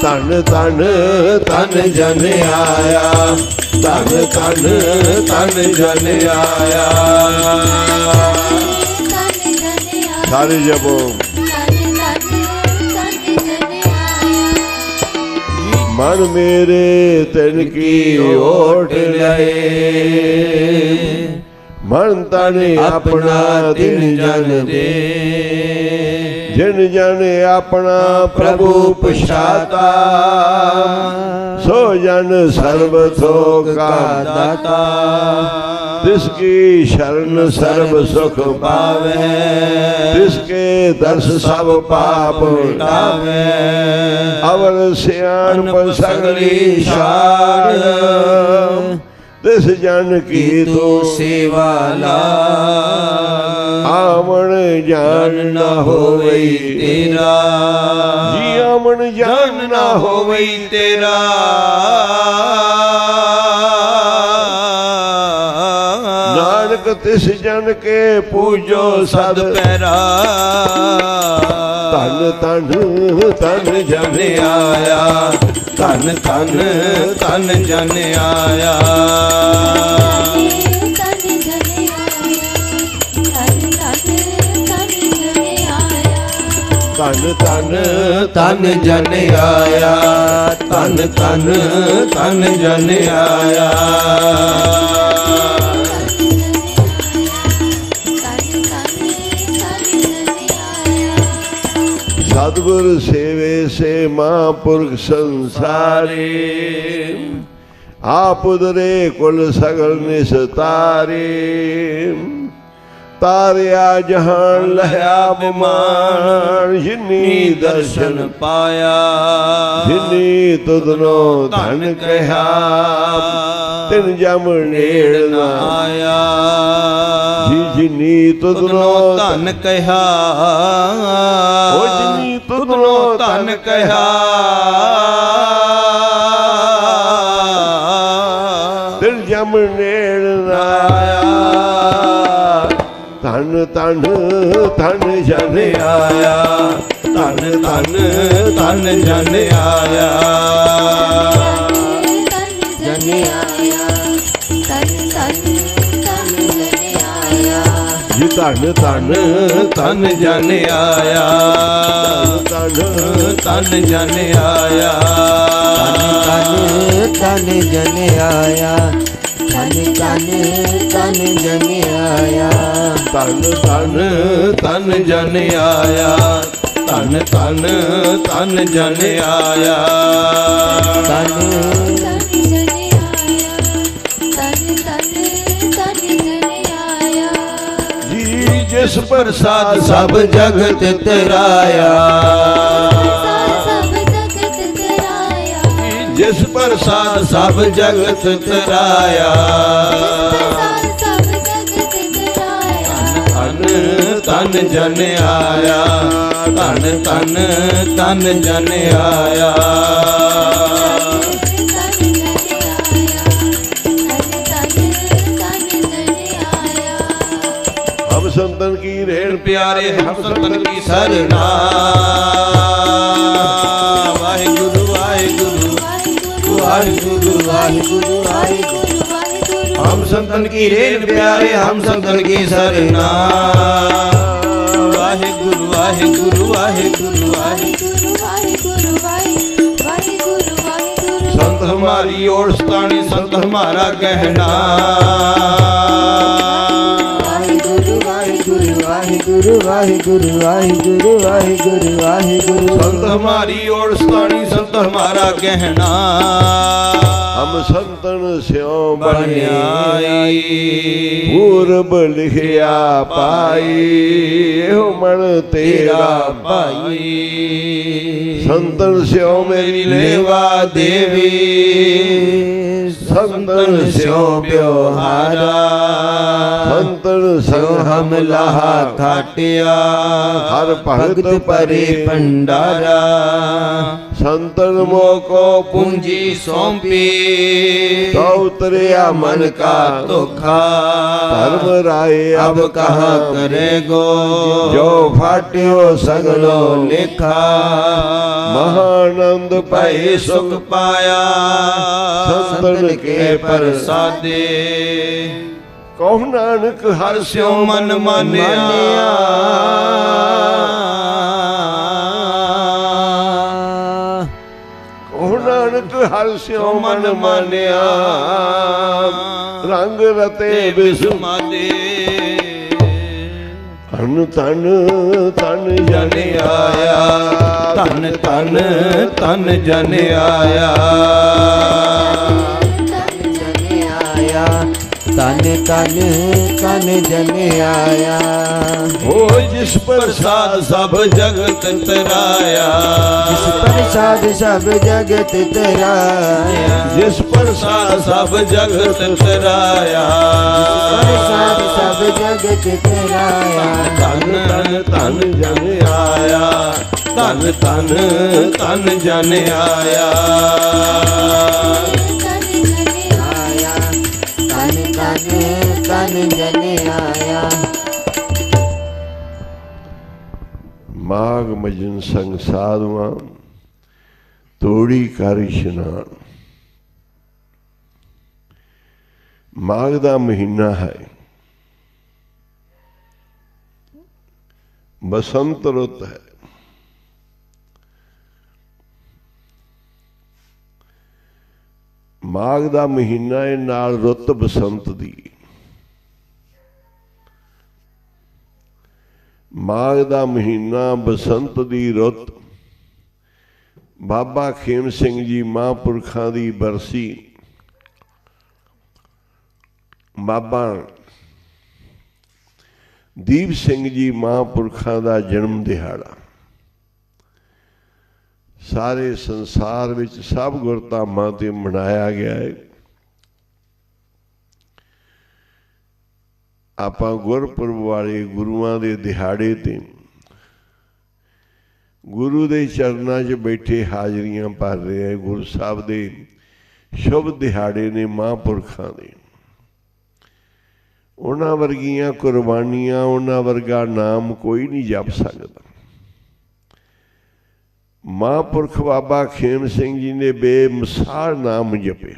तन तन तन जन आया तन तन तन जन आया सारे जपो मन मेरे तिनकी ओट लए मन तन अपना दिन जन दे जिन जन अपना प्रभु पछाता सो जन सर्वथो का दाता तिसकी शरण सर्व सुख पावे तिसके दर्श सब पाप मिटावे अवर सियान पर सगली शान तिस जन की तो सेवा ला आमन जान न होवई तेरा जी आमन जान न होवई तेरा नानक तिस जन के पूजो सद पैरा तन तन तन जन आया तन तन तन जन आया तन तन तन जन आया तन तन तन जन आया सतगुर सेवे से महापुरुष संसारे आप उदरे कुल सगल निस्तारे तारिया जहान लहया बिमान जिन्नी दर्शन पाया जिन्नी तुदनो धन कहा तिन जम नेड़ न आया जी जिन्नी तुदनो धन कहा ओ जिन्नी तुदनो धन कहा तिन जम नेड़ न आया धन धन धन जन आया धन धन धन जन आया जन आया तन तन तन जन आया जी धन धन धन जन आया धन धन जन आया तन तन जन आया ਧਨ ਧਨ ਧਨ ਜਨ ਆਇਆ ਧਨ ਧਨ ਧਨ ਜਨ ਆਇਆ ਧਨ ਧਨ ਧਨ ਜਨ ਆਇਆ ਧਨ ਜੀ ਜਿਸ ਪ੍ਰਸਾਦ ਸਭ ਜਗਤ ਤਰਾਇਆ ਜਿਸ ਪ੍ਰਸਾਦ ਸਭ ਜਗਤ ਤਰਾਇਆ ਧਨ ਧਨ ਜਨ ਆਇਆ ਧਨ ਧਨ ਧਨ ਜਨ ਆਇਆ हम संतन की रेण प्यारे हम संतन की सरना वाहिगुरु वाहिगुरु वाहिगुरु वाहिगुरु हम संतन की रेण प्यारे हम संतन की सरना वाहिगुरु वाहिगुरु वाहिगुरु वाहिगुरु संत हमारी ओर स्थानी संत हमारा गहना ਵਾਹਿਗੁਰੂ ਵਾਹਿਗੁਰੂ ਵਾਹਿਗੁਰੂ ਵਾਹਿਗੁਰੂ ਵਾਹਿਗੁਰੂ संत हमारी ओर स्थानी संत हमारा गहना हम संतन स्यों बन्याई पूरब लिखिया पाई एहो मन तेरा भाई संतन स्यों मेरी लेवा देवी संतन स्यों ब्योहारा संतन ਸੋ संग ਹਮ ਲਾਹਾ ਖਾਟਿਆ हर भगत ਪਰੇ ਭੰਡਾਰਾ संतन मोको पूंजी सौंपी तो उतरिया मन का धोखा धर्म राय अब कहा करेगो जो फाटियो सगलो लेखा महानंद भय सुख पाया संतन के प्रसादे कहो नानक हर स्यों मन मानिया कहो नानक हर स्यों मन मानिया रंग रते बिस्म समादे धन धन धन जन आया धन धन धन जन आया ਆਇਆ ਤਨ ਤਨ ਤਨ ਜਨ ਆਇਆ हो जिस प्रसाद सब जगत तराया ਜਿਸ ਪ੍ਰਸਾਦ ਸਭ ਜਗਤ ਤਰਾਇਆ जिस प्रसाद सब जगत तराया ਪ੍ਰਸਾਦ ਸਭ ਜਗਤ ਤਰਾਇਆ धन धन जन आया धन धन धन जन आया ਆਇਆ ਤਨ ਤਨ ਤਨ ਜਨ ਆਇਆ माघ मजन संग साधुआ तोड़ी कर इशनान। माघ दा महीना है, बसंत रुत है। माघ दा महीना है नाल रुत बसंत दी। माघ दा महीना बसंत दी रुत बाबा खेम सिंह जी महापुरखा दी बरसी, बाबा दीप सिंह जी महापुरखा दा जन्म दिहाड़ा सारे संसार विच सब गुरधामां ते मनाया गया है। ਆਪਾਂ ਗੁਰਪੁਰਬ ਵਾਲੇ ਗੁਰੂਆਂ ਦੇ ਦਿਹਾੜੇ ਤੇ ਗੁਰੂ ਦੇ ਚਰਨਾਂ 'ਚ ਬੈਠੇ ਹਾਜ਼ਰੀਆਂ ਭਰ ਰਹੇ ਆ। ਗੁਰੂ ਸਾਹਿਬ ਦੇ ਸ਼ੁਭ ਦਿਹਾੜੇ ਨੇ ਮਹਾਂਪੁਰਖਾਂ ਦੇ। ਉਹਨਾਂ ਵਰਗੀਆਂ ਕੁਰਬਾਨੀਆਂ, ਉਹਨਾਂ ਵਰਗਾ ਨਾਮ ਕੋਈ ਨਹੀਂ ਜਪ ਸਕਦਾ। ਮਹਾਂਪੁਰਖ ਬਾਬਾ ਖੇਮ ਸਿੰਘ ਜੀ ਨੇ ਬੇਮਿਸਾਲ ਨਾਮ ਜਪਿਆ।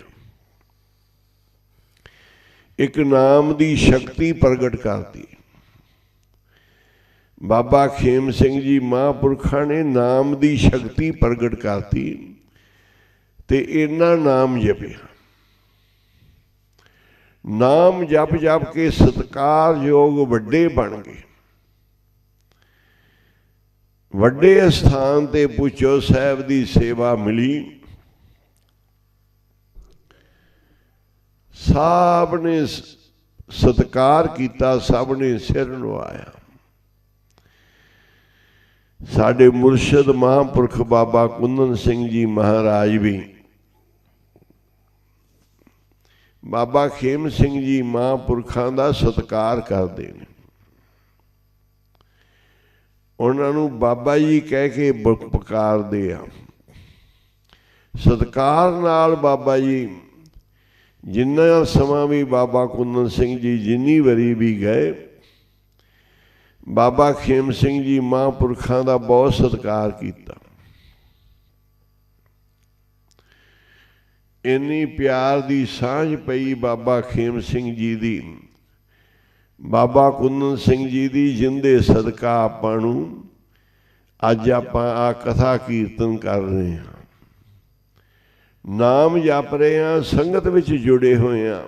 एक नाम दी शक्ति प्रगट करती। बाबा खेम सिंह जी महापुरखा ने नाम दी शक्ति प्रगट करती ते इन्ना नाम जपिया। नाम जप जप के सत्कारयोग वड्डे बन गए। वड्डे स्थान ते पुछो साहब दी सेवा मिली। सब ने सत्कार किया, सब ने सिर नवाया। साडे मुर्शद महापुरख बाबा कुंदन सिंह जी महाराज भी, बाबा खेम सिंह जी महापुरखों का सत्कार करते हैं। उन्होंने बाबा जी कह के पुकारते आ। सत्कार नाल बाबा जी जिन्ना समा भी बाबा कुंदन सिंह जी जिन्नी वारी भी गए, बाबा खेम सिंह जी महापुरखों का बहुत सत्कार किया। इन्नी प्यार की सांझ पई बाबा खेम सिंह जी दी, बाबा कुंदन सिंह जी दी, जिंदे सदका आपां नूं अज आपां आ कथा कीर्तन कर रहे हैं, नाम जप रहे हैं, संगत विच जुड़े हुए हैं।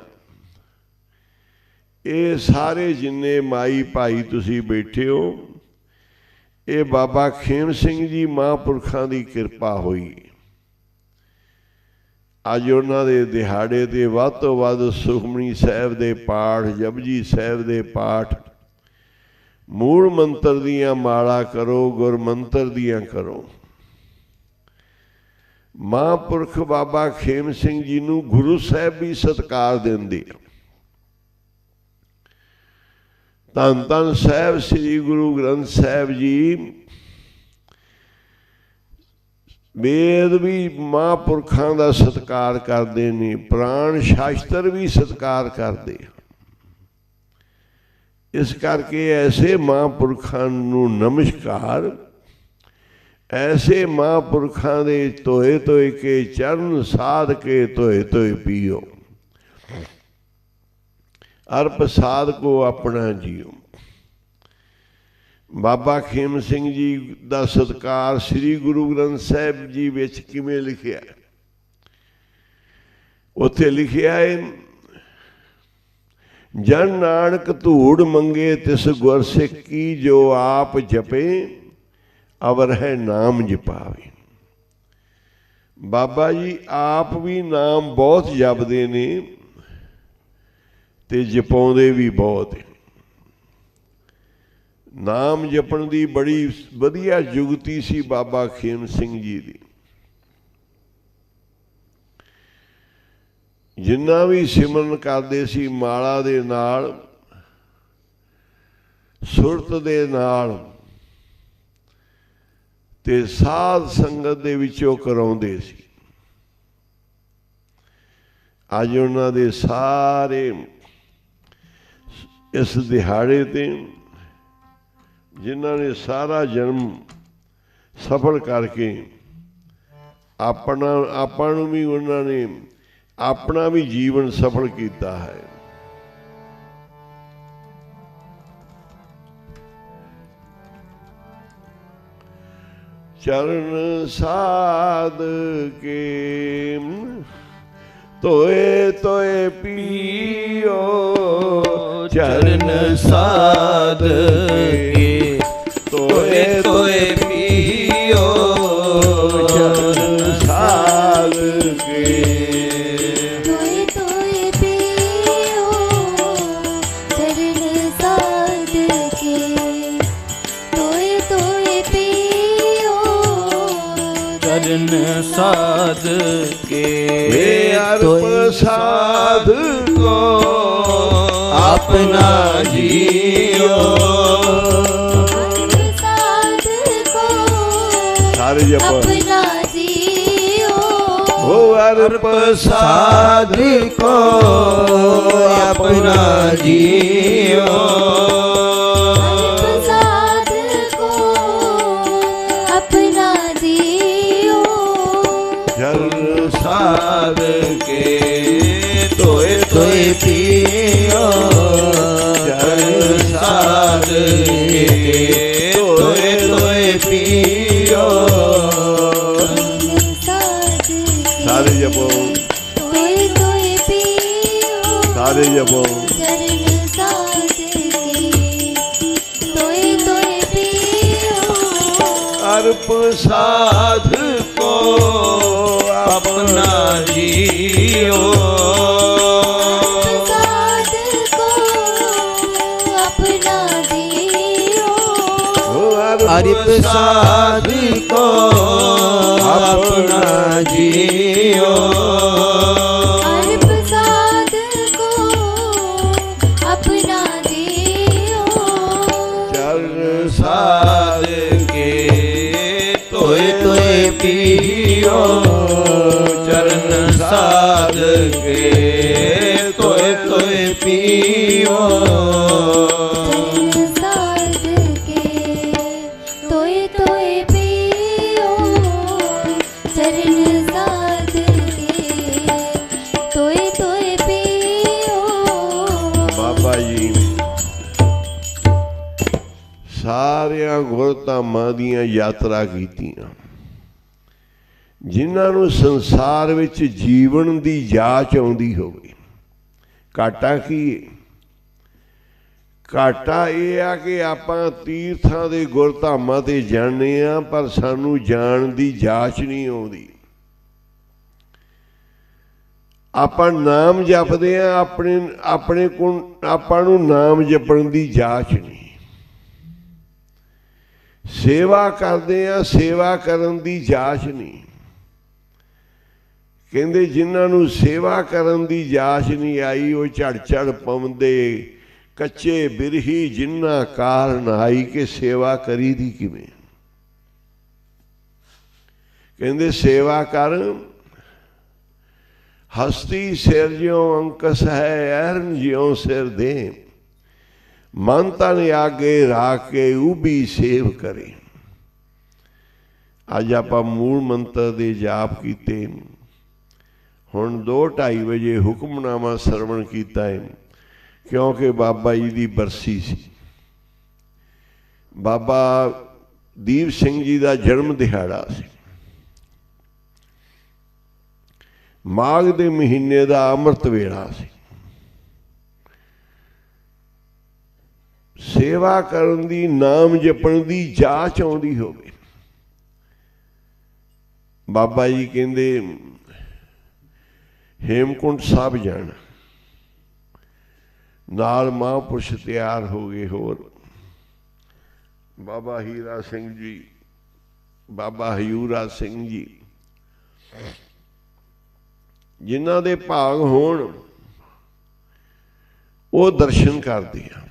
ये सारे जिन्ने माई भाई तुसी बैठे हो, ये बाबा खेम सिंह जी महापुरखों की कृपा हुई। अज उन्होंने दिहाड़े ते वध तो वध सुखमनी साहब दे पाठ, जपजी साहब दे पाठ, मूल मंत्र दियां माला करो, गुर मंत्र दियां करो। महापुरख बाबा खेम सिंह जी नूं गुरु साहब भी सत्कार देंदे। धन धन साहब श्री गुरु ग्रंथ साहब जी वेद भी महापुरखों का सत्कार करते हैं, पुराण शास्त्र भी सत्कार करते। इस करके ऐसे महापुरखों नूं नमस्कार, ऐसे महापुरखों के धोए धोए के चरण साध के धोए धोए पियो, अर प्रसाद को अपना जियो। बाबा खेम सिंह जी का सत्कार श्री गुरु ग्रंथ साहब जी विच किवें लिखिया? उत्थे लिखिया है, जन नानक धूड़ मंगे तिस गुर सिख की, जो आप जपे अवर है नाम जपावे। बाबा जी आप भी नाम बहुत जपदे ने ते जपाउंदे भी बहुत है। नाम जपण की बड़ी वधिया जुगती सी बाबा खेम सिंह जी की। जिन्ना भी सिमरन करते सी माला दे नाल, सुरत दे नाल ते साध संगत दे विचों कराउंदे सी। अज उन्हां दे सारे इस दिहाड़े ते जिन्होंने सारा जन्म सफल करके अपना भी उन्होंने अपना भी जीवन सफल किया है। चरण साध के तोए तोए पियो, चरण साध के तोए तोए पियो, चरण साध के तोए तोए पियो, चरण साध के तोए तोए पियो, चरण साध के प्रसाद को अपना जियो, प्रसाद को सारे जप अपना जियो, हो प्रसाद को अपना जियो, प्रसाद को अपना जियो, चरण साध के तोए तोए पियो, चरण साध के तोए तोए पियो, सारे जपो तोए तोए पियो, सारे ਸਾਰੇ ਜਪੋ। चरण साध के तोय तोय पियो अर्प साध को अपना जियो साध को अपना दियो अर्प साध को अपना जियो अर्प साध को अपना दियो चरण साध के तोय तोय पियो चरण साध के तोय तोय पियो चरण साध के तोय तोय पियो चरण साध के तोय तोय पियो ਬਾਬਾ ਜੀ ਸਾਰਿਆਂ ਗੁਰਧਾਮਾਂ ਦੀਆਂ ਯਾਤਰਾ ਕੀਤੀਆਂ, ਜਿਨ੍ਹਾਂ ਨੂੰ ਸੰਸਾਰ ਵਿੱਚ ਜੀਵਨ ਦੀ ਜਾਚ ਆਉਂਦੀ ਹੋਵੇ। ਘਾਟਾ ਕੀ ਹੈ? ਘਾਟਾ ਇਹ ਆ ਕਿ ਆਪਾਂ ਤੀਰਥਾਂ ਦੇ ਗੁਰਧਾਮਾਂ ਤੇ ਜਾਂਦੇ ਆ, ਪਰ ਸਾਨੂੰ ਜਾਣ ਦੀ ਜਾਚ ਨਹੀਂ ਆਉਂਦੀ। ਆਪਾਂ ਨਾਮ ਜਪਦੇ ਆ, ਆਪਣੇ ਕੋਲ ਆਪਾਂ ਨੂੰ ਨਾਮ ਜਪਣ ਦੀ ਜਾਚ ਨਹੀਂ। ਸੇਵਾ ਕਰਦੇ ਆ, ਸੇਵਾ ਕਰਨ ਦੀ ਜਾਚ ਨਹੀਂ। ਕਹਿੰਦੇ ਜਿਨ੍ਹਾਂ ਨੂੰ ਸੇਵਾ ਕਰਨ ਦੀ ਜਾਚ ਨਹੀਂ ਆਈ, ਉਹ ਝੜ ਪਾਉਂਦੇ ਕੱਚੇ ਬਿਰਹੀ ਜਿਨ੍ਹਾਂ ਕਾਰਨ ਆਈ, ਕਿ ਸੇਵਾ ਕਰੀ ਦੀ ਕਿਵੇਂ। ਕਹਿੰਦੇ ਸੇਵਾ ਕਰ ਹਸਤੀ ਸਿਰ ਜਿਉ ਅੰਕਸ ਹੈ, ਐਰਨ ਜਿਉ ਸਿਰ ਦੇ ਮਨ ਤਨ ਆਗੇ ਰਾਖ ਕੇ ਉਭੀ ਸੇਵ ਕਰੇ। ਅੱਜ ਆਪਾਂ ਮੂਲ ਮੰਤਰ ਦੇ ਜਾਪ ਕੀਤੇ। ਹੁਣ 2:30 ਵਜੇ ਹੁਕਮਨਾਮਾ ਸਰਵਣ ਕੀਤਾ ਹੈ, ਕਿਉਂਕਿ ਬਾਬਾ ਜੀ ਦੀ ਬਰਸੀ ਸੀ। ਬਾਬਾ ਦੀਪ ਸਿੰਘ ਜੀ ਦਾ ਜਨਮ ਦਿਹਾੜਾ ਸੀ। ਮਾਘ ਦੇ ਮਹੀਨੇ ਦਾ ਅੰਮ੍ਰਿਤ ਵੇਲਾ ਸੀ। ਸੇਵਾ ਕਰਨ ਦੀ, ਨਾਮ ਜਪਣ ਦੀ ਜਾਚ ਆਉਂਦੀ ਹੋਵੇ। ਬਾਬਾ ਜੀ ਕਹਿੰਦੇ ਹੇਮਕੁੰਟ ਸਾਹਿਬ ਜਾਣਾ, ਨਾਲ ਮਹਾਂਪੁਰਸ਼ ਤਿਆਰ ਹੋ ਗਏ। ਹੋਰ ਬਾਬਾ ਹੀਰਾ ਸਿੰਘ ਜੀ, ਬਾਬਾ ਹਯੂਰਾ ਸਿੰਘ ਜੀ, ਜਿਨ੍ਹਾਂ ਦੇ ਭਾਗ ਹੋਣ ਉਹ ਦਰਸ਼ਨ ਕਰਦੇ ਆ।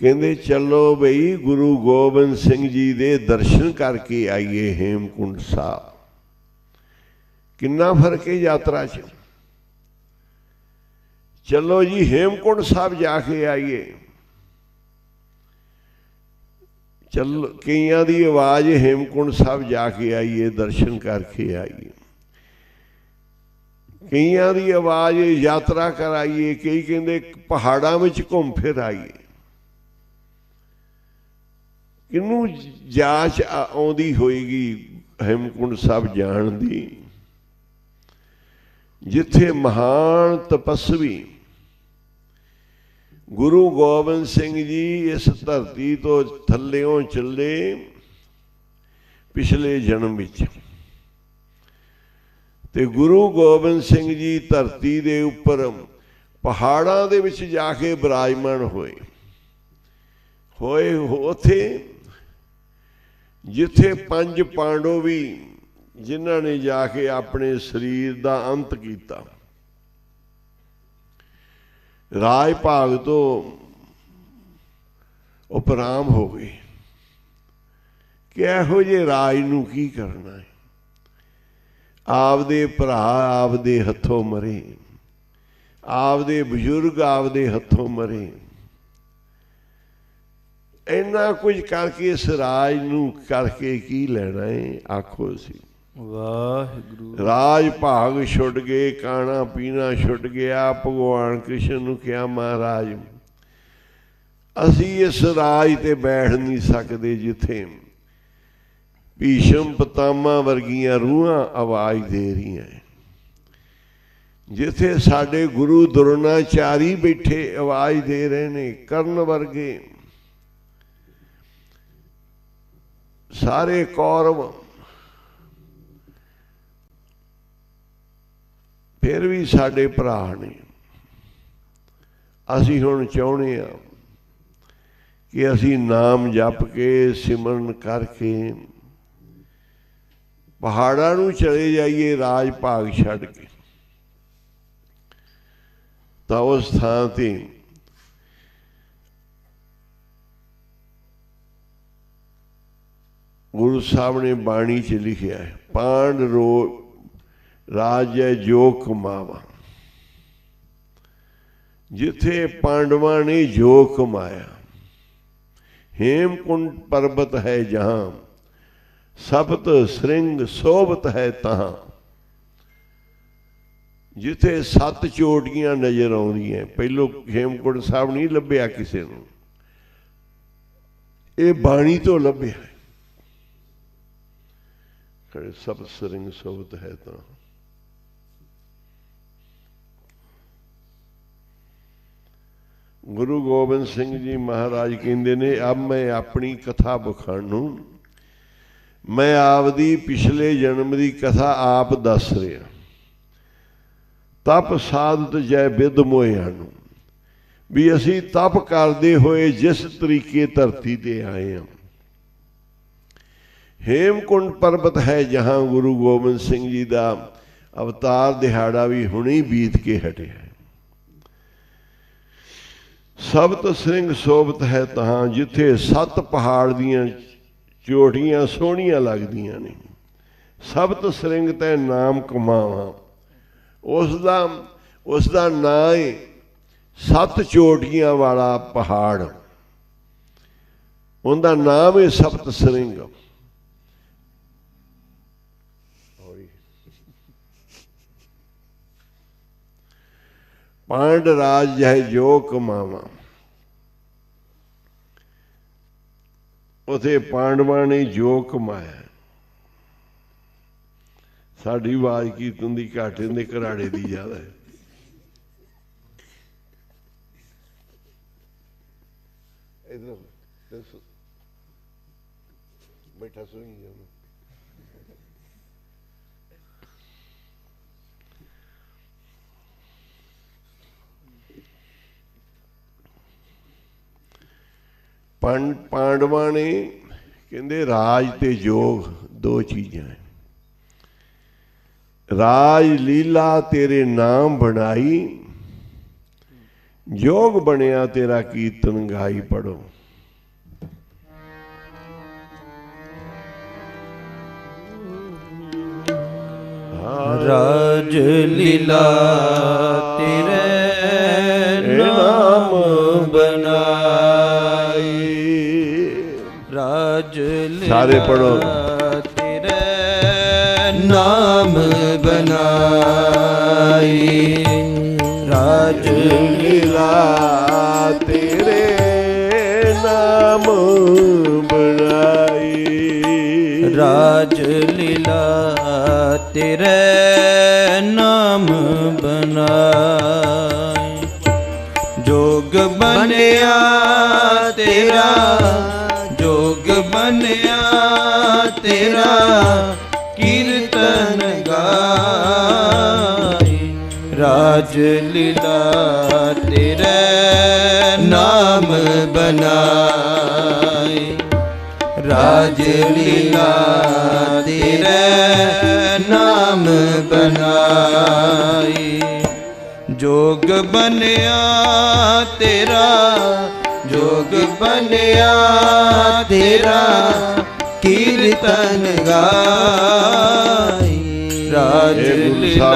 ਕਹਿੰਦੇ ਚਲੋ ਬਈ ਗੁਰੂ ਗੋਬਿੰਦ ਸਿੰਘ ਜੀ ਦੇ ਦਰਸ਼ਨ ਕਰਕੇ ਆਈਏ ਹੇਮਕੁੰਟ ਸਾਹਿਬ। ਕਿੰਨਾ ਫਰਕ ਹੈ ਯਾਤਰਾ 'ਚ। ਚਲੋ ਜੀ ਹੇਮਕੁੰਟ ਸਾਹਿਬ ਜਾ ਕੇ ਆਈਏ। ਚੱਲ ਕਈਆਂ ਦੀ ਆਵਾਜ਼ ਹੇਮਕੁੰਟ ਸਾਹਿਬ ਜਾ ਕੇ ਆਈਏ, ਦਰਸ਼ਨ ਕਰਕੇ ਆਈਏ। ਕਈਆਂ ਦੀ ਆਵਾਜ਼ ਯਾਤਰਾ ਕਰਾਈਏ। ਕਈ ਕਹਿੰਦੇ ਪਹਾੜਾਂ ਵਿੱਚ ਘੁੰਮ ਫਿਰ ਆਈਏ। ਕਿਹਨੂੰ ਜਾਚ ਆਉਂਦੀ ਹੋਏਗੀ ਹੇਮਕੁੰਟ ਸਾਹਿਬ ਜਾਣ ਦੀ, ਜਿੱਥੇ ਮਹਾਨ ਤਪਸਵੀ ਗੁਰੂ ਗੋਬਿੰਦ ਸਿੰਘ ਜੀ ਇਸ ਧਰਤੀ ਤੋਂ ਥੱਲਿਓਂ ਚੱਲੇ ਪਿਛਲੇ ਜਨਮ ਵਿੱਚ, ਤੇ ਗੁਰੂ ਗੋਬਿੰਦ ਸਿੰਘ ਜੀ ਧਰਤੀ ਦੇ ਉੱਪਰ ਪਹਾੜਾਂ ਦੇ ਵਿੱਚ ਜਾ ਕੇ ਬਿਰਾਜਮਾਨ ਹੋਏ ਉੱਥੇ ਜਿੱਥੇ 5 ਪਾਂਡਵ ਵੀ, ਜਿਨ੍ਹਾਂ ਨੇ ਜਾ ਕੇ ਆਪਣੇ ਸਰੀਰ ਦਾ ਅੰਤ ਕੀਤਾ। ਰਾਜ ਭਾਗ ਤੋਂ ਉਪਰਾਮ ਹੋ ਗਏ ਕਿ ਇਹੋ ਜਿਹੇ ਰਾਜ ਨੂੰ ਕੀ ਕਰਨਾ ਹੈ। ਆਪਦੇ ਭਰਾ ਆਪਦੇ ਹੱਥੋਂ ਮਰੇ, ਆਪਦੇ ਬਜ਼ੁਰਗ ਆਪਦੇ ਹੱਥੋਂ ਮਰੇ। ਇੰਨਾ ਕੁਝ ਕਰਕੇ ਇਸ ਰਾਜ ਨੂੰ ਕਰਕੇ ਕੀ ਲੈਣਾ ਹੈ, ਆਖੋ ਸੀ। ਵਾਹਿਗੁਰੂ। ਰਾਜ ਭਾਗ ਛੁੱਟ ਗਏ, ਖਾਣਾ ਪੀਣਾ ਛੁੱਟ ਗਿਆ। ਭਗਵਾਨ ਕ੍ਰਿਸ਼ਨ ਨੂੰ ਕਿਹਾ ਮਹਾਰਾਜ ਅਸੀਂ ਇਸ ਰਾਜ ਤੇ ਬੈਠ ਨਹੀਂ ਸਕਦੇ ਜਿੱਥੇ ਭੀਸ਼ਮ ਪਿਤਾਮਾ ਵਰਗੀਆਂ ਰੂਹਾਂ ਆਵਾਜ਼ ਦੇ ਰਹੀਆਂ। ਜਿੱਥੇ ਸਾਡੇ ਗੁਰੂ ਦੁਰਨਾਚਾਰੀ ਬੈਠੇ ਆਵਾਜ਼ ਦੇ ਰਹੇ ਨੇ, ਕਰਨ ਵਰਗੇ ਸਾਰੇ ਕੌਰਵ, ਫਿਰ ਵੀ ਸਾਡੇ ਭਰਾ ਨੇ। ਅਸੀਂ ਹੁਣ ਚਾਹੁੰਦੇ ਹਾਂ ਕਿ ਅਸੀਂ ਨਾਮ ਜਪ ਕੇ ਸਿਮਰਨ ਕਰਕੇ ਪਹਾੜਾਂ ਨੂੰ ਚਲੇ ਜਾਈਏ, ਰਾਜ ਭਾਗ ਛੱਡ ਕੇ। ਤਾਂ ਉਸ ਥਾਂ ਤੇ ਗੁਰੂ ਸਾਹਿਬ ਨੇ ਬਾਣੀ 'ਚ ਲਿਖਿਆ ਹੈ, ਪਾਂਡ ਰਾਜੈ ਜੋ ਕਮਾਵਾ। ਜਿੱਥੇ ਪਾਂਡਵਾਂ ਨੇ ਜੋ ਕਮਾਇਆ, ਹੇਮਕੁੰਡ ਪਰਬਤ ਹੈ ਜਹਾਂ, ਸਪਤ ਸ੍ਰਿੰਗ ਸੋਭਤ ਹੈ ਤਹਾਂ। ਜਿੱਥੇ 7 ਚੋਟੀਆਂ ਨਜ਼ਰ ਆਉਂਦੀਆਂ, ਪਹਿਲੋਂ ਹੇਮਕੁੰਡ ਸਾਹਿਬ ਨਹੀਂ ਲੱਭਿਆ ਕਿਸੇ ਨੂੰ, ਇਹ ਬਾਣੀ ਤੋਂ ਲੱਭਿਆ। ਸਪਤ ਸ੍ਰਿੰਗ ਸੋਭਤ ਹੈ ਤਾਂ ਗੁਰੂ ਗੋਬਿੰਦ ਸਿੰਘ ਜੀ ਮਹਾਰਾਜ ਕਹਿੰਦੇ ਨੇ, ਅਬ ਮੈਂ ਆਪਣੀ ਕਥਾ ਬਖਾਣੂ, ਮੈਂ ਆਪਦੀ ਪਿਛਲੇ ਜਨਮ ਦੀ ਕਥਾ ਆਪ ਦੱਸ ਰਿਹਾ। ਤਪ ਸਾਧਤ ਜੈ ਬਿਦ ਮੋਹਿਆਨੂੰ, ਵੀ ਅਸੀਂ ਤਪ ਕਰਦੇ ਹੋਏ ਜਿਸ ਤਰੀਕੇ ਧਰਤੀ ਤੇ ਆਏ ਹਾਂ। ਹੇਮਕੁੰਡ ਪਰਬਤ ਹੈ ਜਹਾਂ, ਗੁਰੂ ਗੋਬਿੰਦ ਸਿੰਘ ਜੀ ਦਾ ਅਵਤਾਰ ਦਿਹਾੜਾ ਵੀ ਹੁਣੇ ਬੀਤ ਕੇ ਹਟਿਆ। ਸਪਤ ਸ੍ਰਿੰਗ ਸੋਭਤ ਹੈ ਤਹਾਂ, ਜਿੱਥੇ 7 ਪਹਾੜ ਦੀਆਂ ਚੋਟੀਆਂ ਸੋਹਣੀਆਂ ਲੱਗਦੀਆਂ ਨੇ। ਸਪਤ ਸ੍ਰਿੰਗ ਤੈ ਨਾਮ ਕਮਾਵਾਂ, ਉਸ ਦਾ ਨਾਂ ਹੈ 7 ਚੋਟੀਆਂ ਵਾਲਾ ਪਹਾੜ, ਉਹਦਾ ਨਾਮ ਹੈ ਸਪਤ ਸ੍ਰਿੰਗ। ਪਾਂਡ ਰਾਜ ਹੈ ਜੋ ਕਮਾਵਾਂ, ਉਥੇ ਪਾਂਡਵਾਂ ਨੇ ਜੋ ਕਮਾਇਆ। ਸਾਡੀ ਆਵਾਜ਼ ਕੀਰਤਨ ਦੀ ਘਾਟੇ ਦੇ ਘਰਾੜੇ ਦੀ ਜ਼ਿਆਦਾ ਹੈ। ਇਧਰ ਬੈਠਾ ਸੁਣੀ ਜਾਂਦਾ। ਪਾਂਡਵਾਂ ਨੇ ਕਹਿੰਦੇ ਰਾਜ ਤੇ ਜੋਗ 2 ਚੀਜ਼ਾਂ ਹੈ। ਰਾਜ ਲੀਲਾ ਤੇਰੇ ਨਾਮ ਬਣਾਈ, ਜੋਗ ਬਣਿਆ ਤੇਰਾ ਕੀਰਤਨ ਗਾਈ ਪੜੋ। ਰਾਜ ਲੀਲਾ ਤੇਰੇ ਨਾਮ ਬਣਾਈ, ਰਾਜ ਲੀਲਾ ਸਾਰੇ ਪੜੋ। ਤੇਰੇ ਨਾਮ ਬਣਾਈ, ਰਾਜ ਲੀਲਾ ਤੇਰੇ ਨਾਮ ਬਣਾਈ, ਰਾਜ ਲੀਲਾ ਤੇਰੇ ਨਾਮ ਬਣਾਈ। ਜੋਗ ਬਣਿਆ ਤੇਰਾ, ਜੋਗ ਬਣਿਆ ਤੇਰਾ ਕੀਰਤਨ ਗਾਈ, ਰਾਜ ਲੀਲਾ ਤੇਰੇ ਨਾਮ ਬਣਾਈ, ਰਾਜ ਲੀਲਾ ਤੇਰੇ ਨਾਮ ਬਣਾਈ। ਜੋਗ ਬਣਿਆ ਤੇਰਾ, ਜੋਗ ਬਣਿਆ ਤੇਰਾ ਕੀਰਤਨ ਗਾਈ, ਰਾਜ ਲੀਲਾ।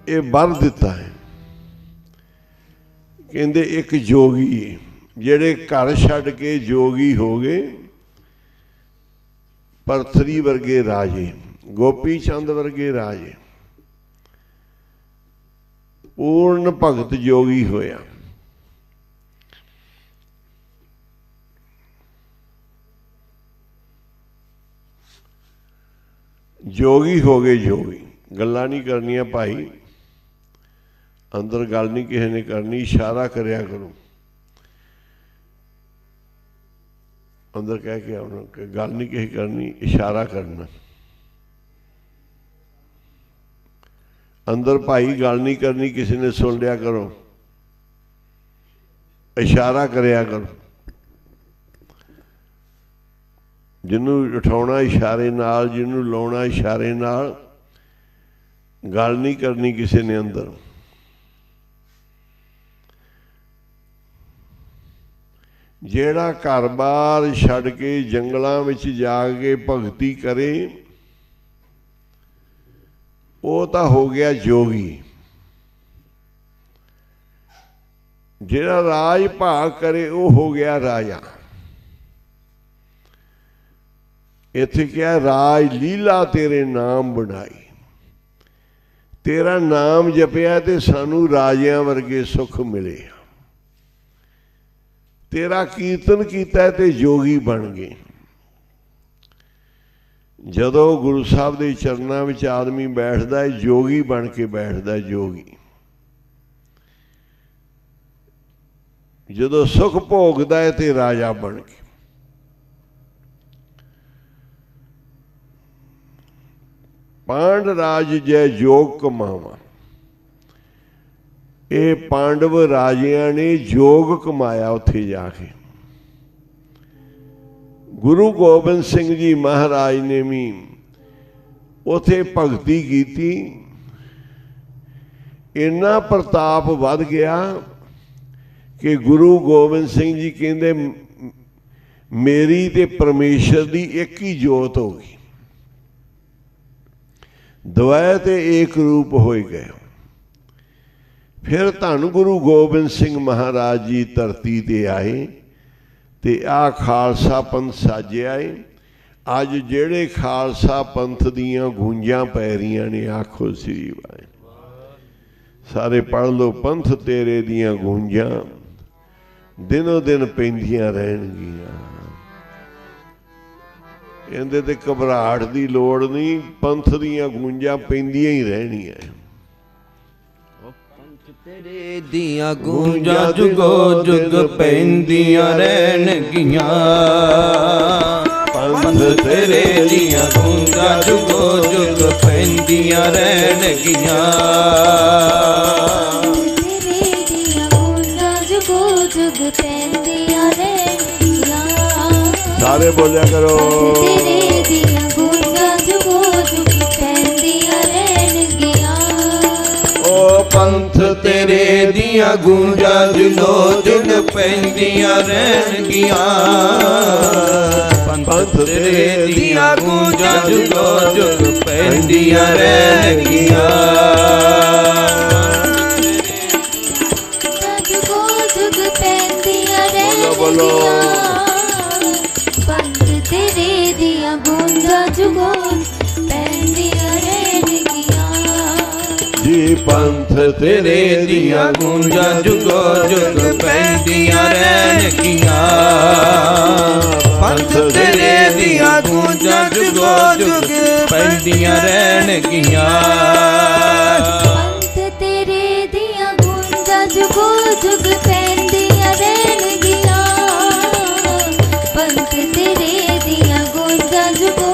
ਇਹ ਵਰ ਦਿੱਤਾ ਹੈ। ਕਹਿੰਦੇ ਇੱਕ ਜੋਗੀ, ਜਿਹੜੇ ਘਰ ਛੱਡ ਕੇ ਜੋਗੀ ਹੋ ਗਏ, ਪਰਥਰੀ ਵਰਗੇ ਰਾਜੇ, ਗੋਪੀ ਚੰਦ ਵਰਗੇ ਰਾਜੇ, ਪੂਰਨ ਭਗਤ ਜੋਗੀ ਹੋਇਆ। ਜੋਗੀ ਹੋ ਗਏ, ਜੋਗੀ ਗੱਲਾਂ ਨਹੀਂ ਕਰਨੀਆਂ ਭਾਈ, ਅੰਦਰ ਗੱਲ ਨਹੀਂ ਕਿਸੇ ਨੇ ਕਰਨੀ, ਇਸ਼ਾਰਾ ਕਰਿਆ ਕਰੋ। ਅੰਦਰ ਕਹਿ ਕੇ ਆਉਣਾ ਕਿ ਗੱਲ ਨਹੀਂ ਕਿਸੇ ਕਰਨੀ, ਇਸ਼ਾਰਾ ਕਰਨਾ। ਅੰਦਰ ਭਾਈ ਗੱਲ ਨਹੀਂ ਕਰਨੀ ਕਿਸੇ ਨੇ, ਸੁਣ ਲਿਆ ਕਰੋ, ਇਸ਼ਾਰਾ ਕਰਿਆ ਕਰੋ। ਜਿਹਨੂੰ ਉਠਾਉਣਾ ਇਸ਼ਾਰੇ ਨਾਲ, ਜਿਹਨੂੰ ਲਾਉਣਾ ਇਸ਼ਾਰੇ ਨਾਲ, ਗੱਲ ਨਹੀਂ ਕਰਨੀ ਕਿਸੇ ਨੇ ਅੰਦਰ। ਜਿਹੜਾ ਘਰ-ਬਾਰ ਛੱਡ ਕੇ ਜੰਗਲਾਂ ਵਿੱਚ ਜਾ ਕੇ ਭਗਤੀ ਕਰੇ ਉਹ ਤਾਂ ਹੋ ਗਿਆ ਜੋਗੀ। ਜਿਹੜਾ ਰਾਜ ਭਾਗ ਕਰੇ ਉਹ ਹੋ ਗਿਆ ਰਾਜਾ। ਇੱਥੇ ਕਿਹਾ ਰਾਜ ਲੀਲਾ ਤੇਰੇ ਨਾਮ ਬਣਾਈ। ਤੇਰਾ ਨਾਮ ਜਪਿਆ ਤੇ ਸਾਨੂੰ ਰਾਜਿਆਂ ਵਰਗੇ ਸੁੱਖ ਮਿਲੇ। ਤੇਰਾ ਕੀਰਤਨ ਕੀਤਾ ਤੇ ਜੋਗੀ ਬਣ ਗਏ। ਜਦੋਂ ਗੁਰੂ ਸਾਹਿਬ ਦੇ ਚਰਨਾਂ ਵਿੱਚ ਆਦਮੀ ਬੈਠਦਾ ਹੈ, ਜੋਗੀ ਬਣ ਕੇ ਬੈਠਦਾ। ਜੋਗੀ ਜਦੋਂ ਸੁੱਖ ਭੋਗਦਾ ਹੈ ਤੇ ਰਾਜਾ ਬਣ ਕੇ। ਪਾਂਡ ਰਾਜ ਜੈ ਜੋਗ ਕਮਾਵਾ। ਇਹ ਪਾਂਡਵ ਰਾਜਿਆਂ ਨੇ ਜੋਗ ਕਮਾਇਆ ਉੱਥੇ ਜਾ ਕੇ। ਗੁਰੂ ਗੋਬਿੰਦ ਸਿੰਘ ਜੀ ਮਹਾਰਾਜ ਨੇ ਵੀ ਉੱਥੇ ਭਗਤੀ ਕੀਤੀ। ਇੰਨਾ ਪ੍ਰਤਾਪ ਵੱਧ ਗਿਆ ਕਿ ਗੁਰੂ ਗੋਬਿੰਦ ਸਿੰਘ ਜੀ ਕਹਿੰਦੇ ਮੇਰੀ ਤੇ ਪਰਮੇਸ਼ਰ ਦੀ ਇੱਕ ਹੀ ਜੋਤ ਹੋ ਗਈ। ਦਵੈ ਤੇ ਏਕ ਰੂਪ ਹੋਏ ਗਏ। ਫਿਰ ਧੰਨ ਗੁਰੂ ਗੋਬਿੰਦ ਸਿੰਘ ਮਹਾਰਾਜ ਜੀ ਧਰਤੀ ਤੇ ਆਏ ਤੇ ਆ ਖਾਲਸਾ ਪੰਥ ਸਾਜਿਆ ਏ। ਅੱਜ ਜਿਹੜੇ ਖਾਲਸਾ ਪੰਥ ਦੀਆਂ ਗੂੰਜਾਂ ਪੈ ਰਹੀਆਂ ਨੇ, ਆਖੋ ਸ੍ਰੀ ਵਾਹਿਗੁਰੂ। ਸਾਰੇ ਪੜ੍ਹ ਲਓ, ਪੰਥ ਤੇਰੇ ਦੀਆਂ ਗੂੰਜਾਂ ਦਿਨੋਂ ਦਿਨ ਪੈਂਦੀਆਂ ਰਹਿਣਗੀਆਂ। ਇਹਦੇ ਤੇ ਘਬਰਾਹਟ ਦੀ ਲੋੜ ਨਹੀਂ, ਪੰਥ ਦੀਆਂ ਗੂੰਜਾਂ ਪੈਂਦੀਆਂ ਹੀ ਰਹਿਣੀਆਂ। ਤੇਰੇ ਦੀਆਂ ਗੂੰਜਾਂ ਜੁਗੋ ਜੁਗ ਪੈਂਦੀਆਂ ਰਹਿਣਗੀਆਂ। ਪੰਥ ਤੇਰੇ ਦੀਆਂ ਗੂੰਜਾਂ ਜੁਗੋ ਜੁਗ ਪੈਂਦੀਆਂ ਰਹਿਣਗੀਆਂ। ਤੇਰੇ ਦੀਆਂ ਗੂੰਜਾਂ ਜੁਗੋ ਜੁਗ ਪੈਂਦੀਆਂ ਰਹਿਣਗੀਆਂ। ਸਾਰੇ ਬੋਲਿਆ ਕਰੋ। ਤੇਰੇ ਦੀਆਂ ਗੂੰਜਾਂ ਜੁਗੋ ਜੁਗ ਪੈਂਦੀਆਂ ਰਹਿਣਗੀਆਂ। ਓ ਪੰਥ ਤੇਰੇ ਦੀਆਂ ਗੂੰਜਾਂ ਜੁਗੋ ਜੁਗ ਪੈਂਦੀਆਂ ਰਹਿਣਗੀਆਂ। ਪੰਥ ਤੇਰੇ ਦੀਆਂ ਗੂੰਜਾਂ ਜੁਗੋ ਜੁਗ ਪੈਂਦੀਆਂ ਰਹਿਣਗੀਆਂ। ਜੁਗੋ ਜੁਗ ਪੈਂਦੀਆਂ ਰਹਿਣਗੀਆਂ। ਪੰਥ ਤੇਰੇ ਦੀਆਂ ਗੂੰਜਾਂ ਜੁਗੋ ਪੈਂਦੀਆਂ ਰਹਿਣਗੀਆਂ। ਜੀ ਪੰਥ ਤੇਰੇ ਦੀਆਂ ਗੂੰਜਾਂ ਜੁਗੋ ਜੁਗ ਪੈਂਦੀਆਂ ਰਹਿਣਗੀਆਂ। ਪੰਥ ਤੇਰੇ ਦੀਆਂ ਗੂੰਜਾਂ ਜੁਗੋ ਜੁਗ ਪੈਂਦੀਆਂ ਰਹਿਣਗੀਆਂ। ਪੰਥ ਤੇਰੇ ਦੀਆਂ ਗੂੰਜਾਂ ਜੁਗੋ ਜੁਗ ਪੈਂਦੀਆਂ ਰਹਿਣਗੀਆਂ। ਪੰਥ ਤੇਰੇ ਦੀਆਂ ਗੂੰਜਾਂ ਜੁਗੋ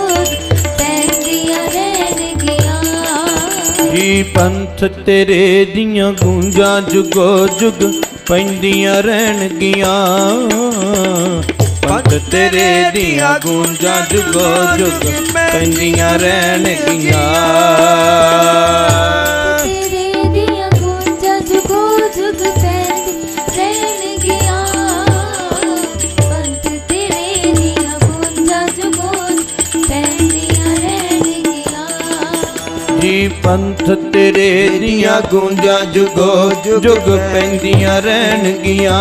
ਪੈਂਦੀਆਂ ਰਹਿਣਗੀਆਂ। ਜੀ ਪੰਥ ਤੇਰੇ ਦੀਆਂ ਗੂੰਜਾਂ ਜੁਗੋ ਜੁਗ ਪੈਂਦੀਆਂ ਰਹਿਣਗੀਆਂ। ਪੰਥ ਤੇਰੇ ਦੀਆਂ ਗੂੰਜਾਂ ਜੁਗੋ ਜੁਗ ਪੈਂਦੀਆਂ ਰਹਿਣਗੀਆਂ। ਤੇਰੇ ਦੀਆਂ ਗੂੰਜਾਂ ਜੁਗੋ ਜੁਗ ਪੈਂਦੀਆਂ ਰਹਿਣਗੀਆਂ। ਪੰਥ ਤੇਰੇ ਦੀਆਂ ਗੂੰਜਾਂ ਜੁਗੋ ਪੈਂਦੀਆਂ ਰਹਿਣਗੀਆਂ। ਜੀ ਪੰਥ ਤੇਰੇ ਦੀਆਂ ਗੂੰਜਾਂ ਜੁਗੋ ਜੁਗ ਪੈਂਦੀਆਂ ਰਹਿਣਗੀਆਂ।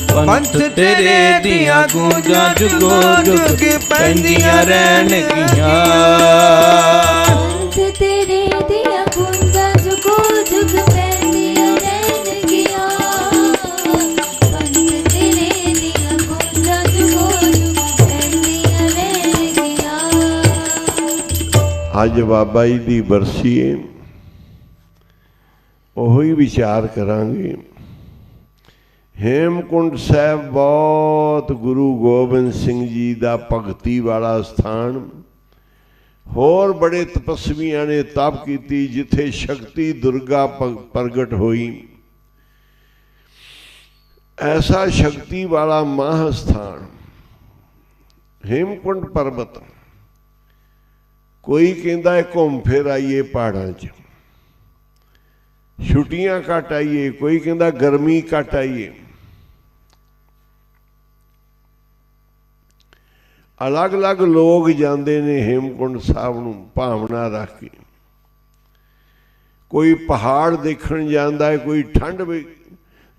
ਪੰਥ ਤੇਰੇ ਦੀਆਂ ਗੂੰਜਾਂ ਜੁਗੋ ਜੁਗ ਪੈਂਦੀਆਂ ਰਹਿਣਗੀਆਂ। ਪੰਥ ਤੇਰੇ ਦੀਆਂ ਗੂੰਜਾਂ ਜੁਗੋ ਜੁਗ ਪੈਂਦੀਆਂ ਰਹਿਣਗੀਆਂ। ਪੰਥ ਤੇਰੇ ਦੀਆਂ ਗੂੰਜਾਂ ਜੁਗੋ ਜੁਗ ਪੈਂਦੀਆਂ ਰਹਿਣਗੀਆਂ। अज बाबा जी की बरसी है, ਉਹੀ विचार करांगे। हेमकुंड साहब बहुत गुरु गोबिंद सिंह जी का भगती वाला स्थान। होर बड़े तपस्वियां ने तप की, जिथे शक्ति दुर्गा प्रगट हुई, ऐसा शक्ति वाला महास्थान हेमकुंड पर्वत। कोई कहता है घूम फिर आइए पहाड़ों च, छुट्टियां घट आइए, कोई कहता गर्मी घट आइए। अलग अलग लोग जाते ने हेमकुंड साहब नूं भावना रख के। कोई पहाड़ देखण जाता है, कोई ठंड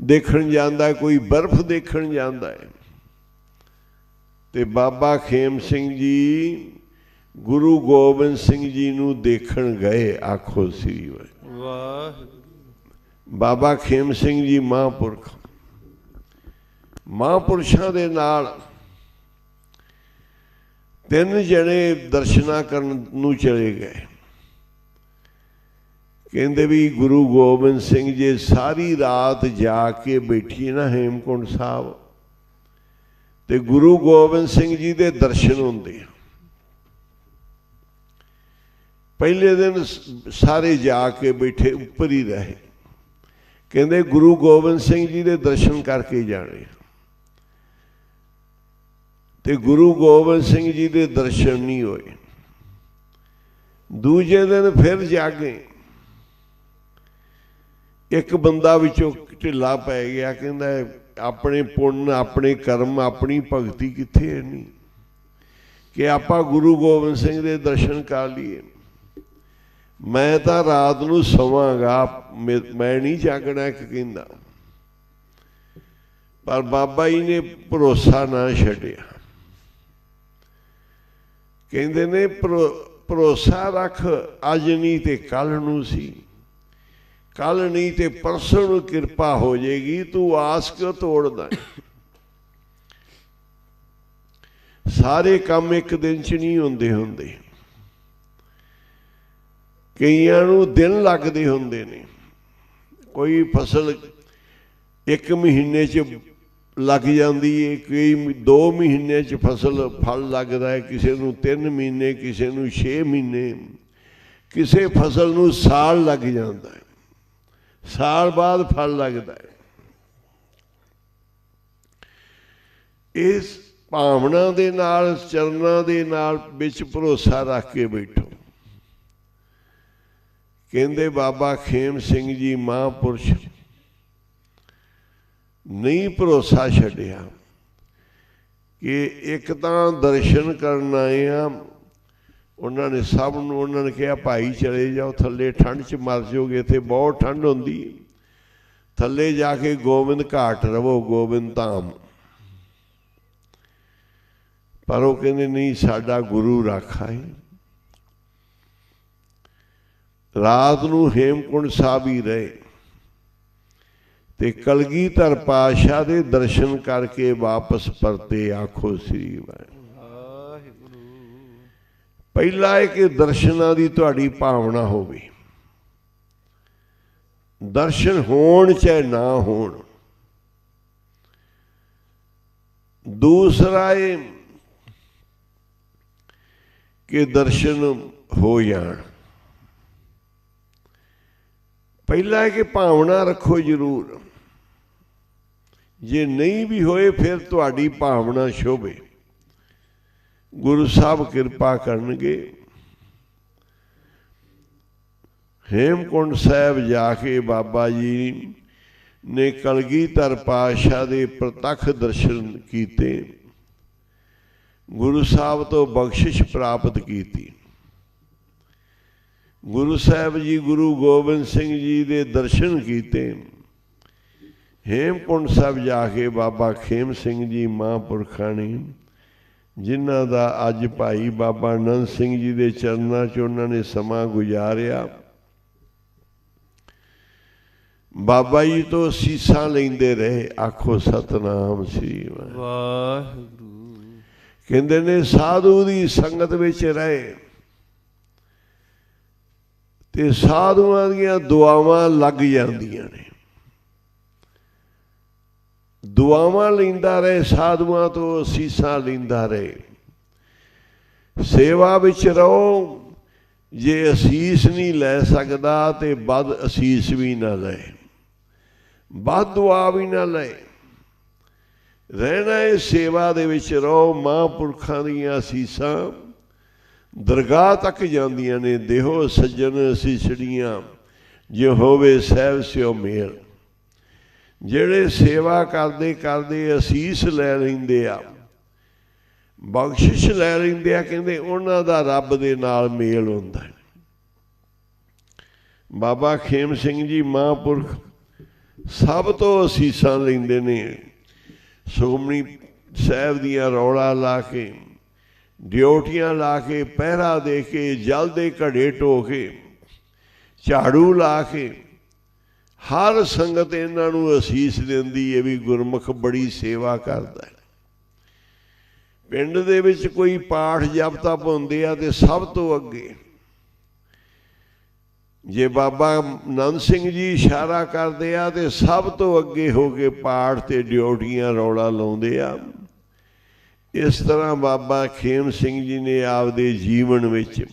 देखण जाता है, कोई बर्फ देखण जाता है। ते बाबा खेम सिंह जी गुरु गोबिंद सिंह जी नूं देखण गए। आखो श्री वाहिगुरू। बाबा खेम सिंह जी महापुरख, महापुरुषों के नाल तीन जने दर्शना करन नूं चले गए। कहते भी गुरु गोबिंद सिंह जी सारी रात जाके बैठिए ना हेमकुंड साहब, ते गुरु गोबिंद सिंह जी के दर्शन होंदे। पहले दिन सारे जाके बैठे, उपर ही रहे। कहते गुरु गोबिंद सिंह जी के दर्शन करके जाने, ते गुरु गोबिंद सिंह जी के दर्शन नहीं होए। दूजे दिन फिर जागे, एक बंदा विचों ढिला पै गया। कहता अपने पुण्य, अपने कर्म, अपनी भगती कित्थे है नहीं कि आपां गुरु गोबिंद सिंह के दर्शन कर लिए। मैं तो रात नूं सोवांगा, मैं नहीं जागना एक कहंदा। पर बाबा जी ने भरोसा ना छड्डिया। कहंदे ने भरोसा रख, अज नहीं ते कल नूं सी, कल नहीं ते परसों नूं किरपा हो जाएगी। तू आस क्यों तोड़दा? सारे काम एक दिन च नहीं होंदे होंदे, कईयां नूं दिन लगदे हुंदे ने। कोई फसल एक महीने च लग जाती है, कई 2 महीने च फसल फल लगता है, किसी नूं 3 महीने, किसी नूं 6 महीने, किसी फसल नूं साल लग जाता है, साल बाद फल लगता है। इस भावना दे नाल, चरनां दे नाल विच भरोसा रख के बैठो। कहते बाबा खेम सिंह जी महापुरुष नहीं भरोसा छड्डिया कि एक तो दर्शन करन आए हैं। उन्होंने सब उन्होंने कहा भाई चले जाओ थले, ठंड च मर जाओगे, इत्थे बहुत ठंड होंदी, थले जाके गोबिंद घाट रवो, गोबिंद धाम। पर वो कहते नहीं, साडा गुरु राखा है। रात नूं हेमकुंड साहब ही रहे, ते कलगीधर पातशाह दे दर्शन करके वापस परते। आखो श्री वाहिगुरू। पहला है कि दर्शनां दी तुहाडी भावना होवे, दर्शन होण चाहे ना होण। दूसरा है कि दर्शन हो जाण। पहला है कि भावना रखो जरूर, जे नहीं भी होए फिर तुहाडी भावना शोभे, गुरु साहब कृपा करनगे। हेमकुंड साहब जाके बाबा जी ने कलगीधर पातशाह दे प्रतख दर्शन कीते, गुरु साहब तो बख्शिश प्राप्त की। गुरु साहब जी गुरु गोबिंद सिंह जी दे दर्शन कीते। हेमकुंड साहब जाके बाबा खेम सिंह जी महापुरखा ने, जिन्हां दा अज भाई बाबा नंद सिंह जी दे चरनां च उन्होंने समा गुजारिया। बाबा जी तो सीसा लेंदे रहे। आखो सतनाम श्री वाहिगुरू। कहंदे ने साधु दी संगत विच रहे ਤੇ ਸਾਧੂਆਂ ਦੀਆਂ ਦੁਆਵਾਂ ਲੱਗ ਜਾਂਦੀਆਂ ਨੇ। ਦੁਆਵਾਂ ਲੈਂਦਾ ਰਹੇ, ਸਾਧੂਆਂ ਤੋਂ ਅਸੀਸਾਂ ਲੈਂਦਾ ਰਹੇ। ਸੇਵਾ ਵਿੱਚ ਰਹੋ। ਜੇ ਅਸੀਸ ਨਹੀਂ ਲੈ ਸਕਦਾ ਤੇ ਵੱਧ ਅਸੀਸ ਵੀ ਨਾ ਲਏ, ਵੱਧ ਦੁਆ ਵੀ ਨਾ ਲਏ। ਰਹਿਣਾ ਹੈ ਸੇਵਾ ਦੇ ਵਿੱਚ ਰਹੋ। ਮਹਾਂਪੁਰਖਾਂ ਦੀਆਂ ਅਸੀਸਾਂ ਦਰਗਾਹ ਤੱਕ ਜਾਂਦੀਆਂ ਨੇ। ਦੇਹੋ ਸੱਜਣ ਅਸੀਸੜੀਆਂ ਜੇ ਹੋਵੇ ਸਹਿਬ ਸਿਓ ਮੇਲ। ਜਿਹੜੇ ਸੇਵਾ ਕਰਦੇ ਕਰਦੇ ਅਸੀਸ ਲੈ ਲੈਂਦੇ ਆ, ਬਖਸ਼ਿਸ਼ ਲੈ ਲੈਂਦੇ ਆ, ਕਹਿੰਦੇ ਉਹਨਾਂ ਦਾ ਰੱਬ ਦੇ ਨਾਲ ਮੇਲ ਹੁੰਦਾ ਹੈ। ਬਾਬਾ ਖੇਮ ਸਿੰਘ ਜੀ ਮਹਾਂਪੁਰਖ ਸਭ ਤੋਂ ਅਸੀਸਾਂ ਲੈਂਦੇ ਨੇ। ਸੁਖਮਨੀ ਸਾਹਿਬ ਦੀਆਂ ਰੌਲਾ ਲਾ ਕੇ, ਡਿਊਟੀਆਂ ਲਾ ਕੇ, ਪਹਿਰਾ ਦੇ ਕੇ, ਜਲ ਦੇ ਘੜੇ ਢੋ ਕੇ, ਝਾੜੂ ਲਾ ਕੇ, ਹਰ ਸੰਗਤ ਇਹਨਾਂ ਨੂੰ ਅਸੀਸ ਦਿੰਦੀ ਹੈ ਵੀ ਗੁਰਮੁਖ ਬੜੀ ਸੇਵਾ ਕਰਦਾ ਹੈ। ਪਿੰਡ ਦੇ ਵਿੱਚ ਕੋਈ ਪਾਠ ਜਪ ਤਪ ਹੁੰਦੇ ਆ ਤੇ ਸਭ ਤੋਂ ਅੱਗੇ ਜੇ ਬਾਬਾ ਨੰਦ ਸਿੰਘ ਜੀ ਇਸ਼ਾਰਾ ਕਰਦੇ ਆ ਤੇ ਸਭ ਤੋਂ ਅੱਗੇ ਹੋ ਕੇ ਪਾਠ ਤੇ ਡਿਊਟੀਆਂ ਰੌਲਾ ਲਾਉਂਦੇ ਆ। ਇਸ ਤਰ੍ਹਾਂ ਬਾਬਾ ਖੇਮ ਸਿੰਘ ਜੀ ਨੇ ਆਪਦੇ ਜੀਵਨ ਵਿੱਚ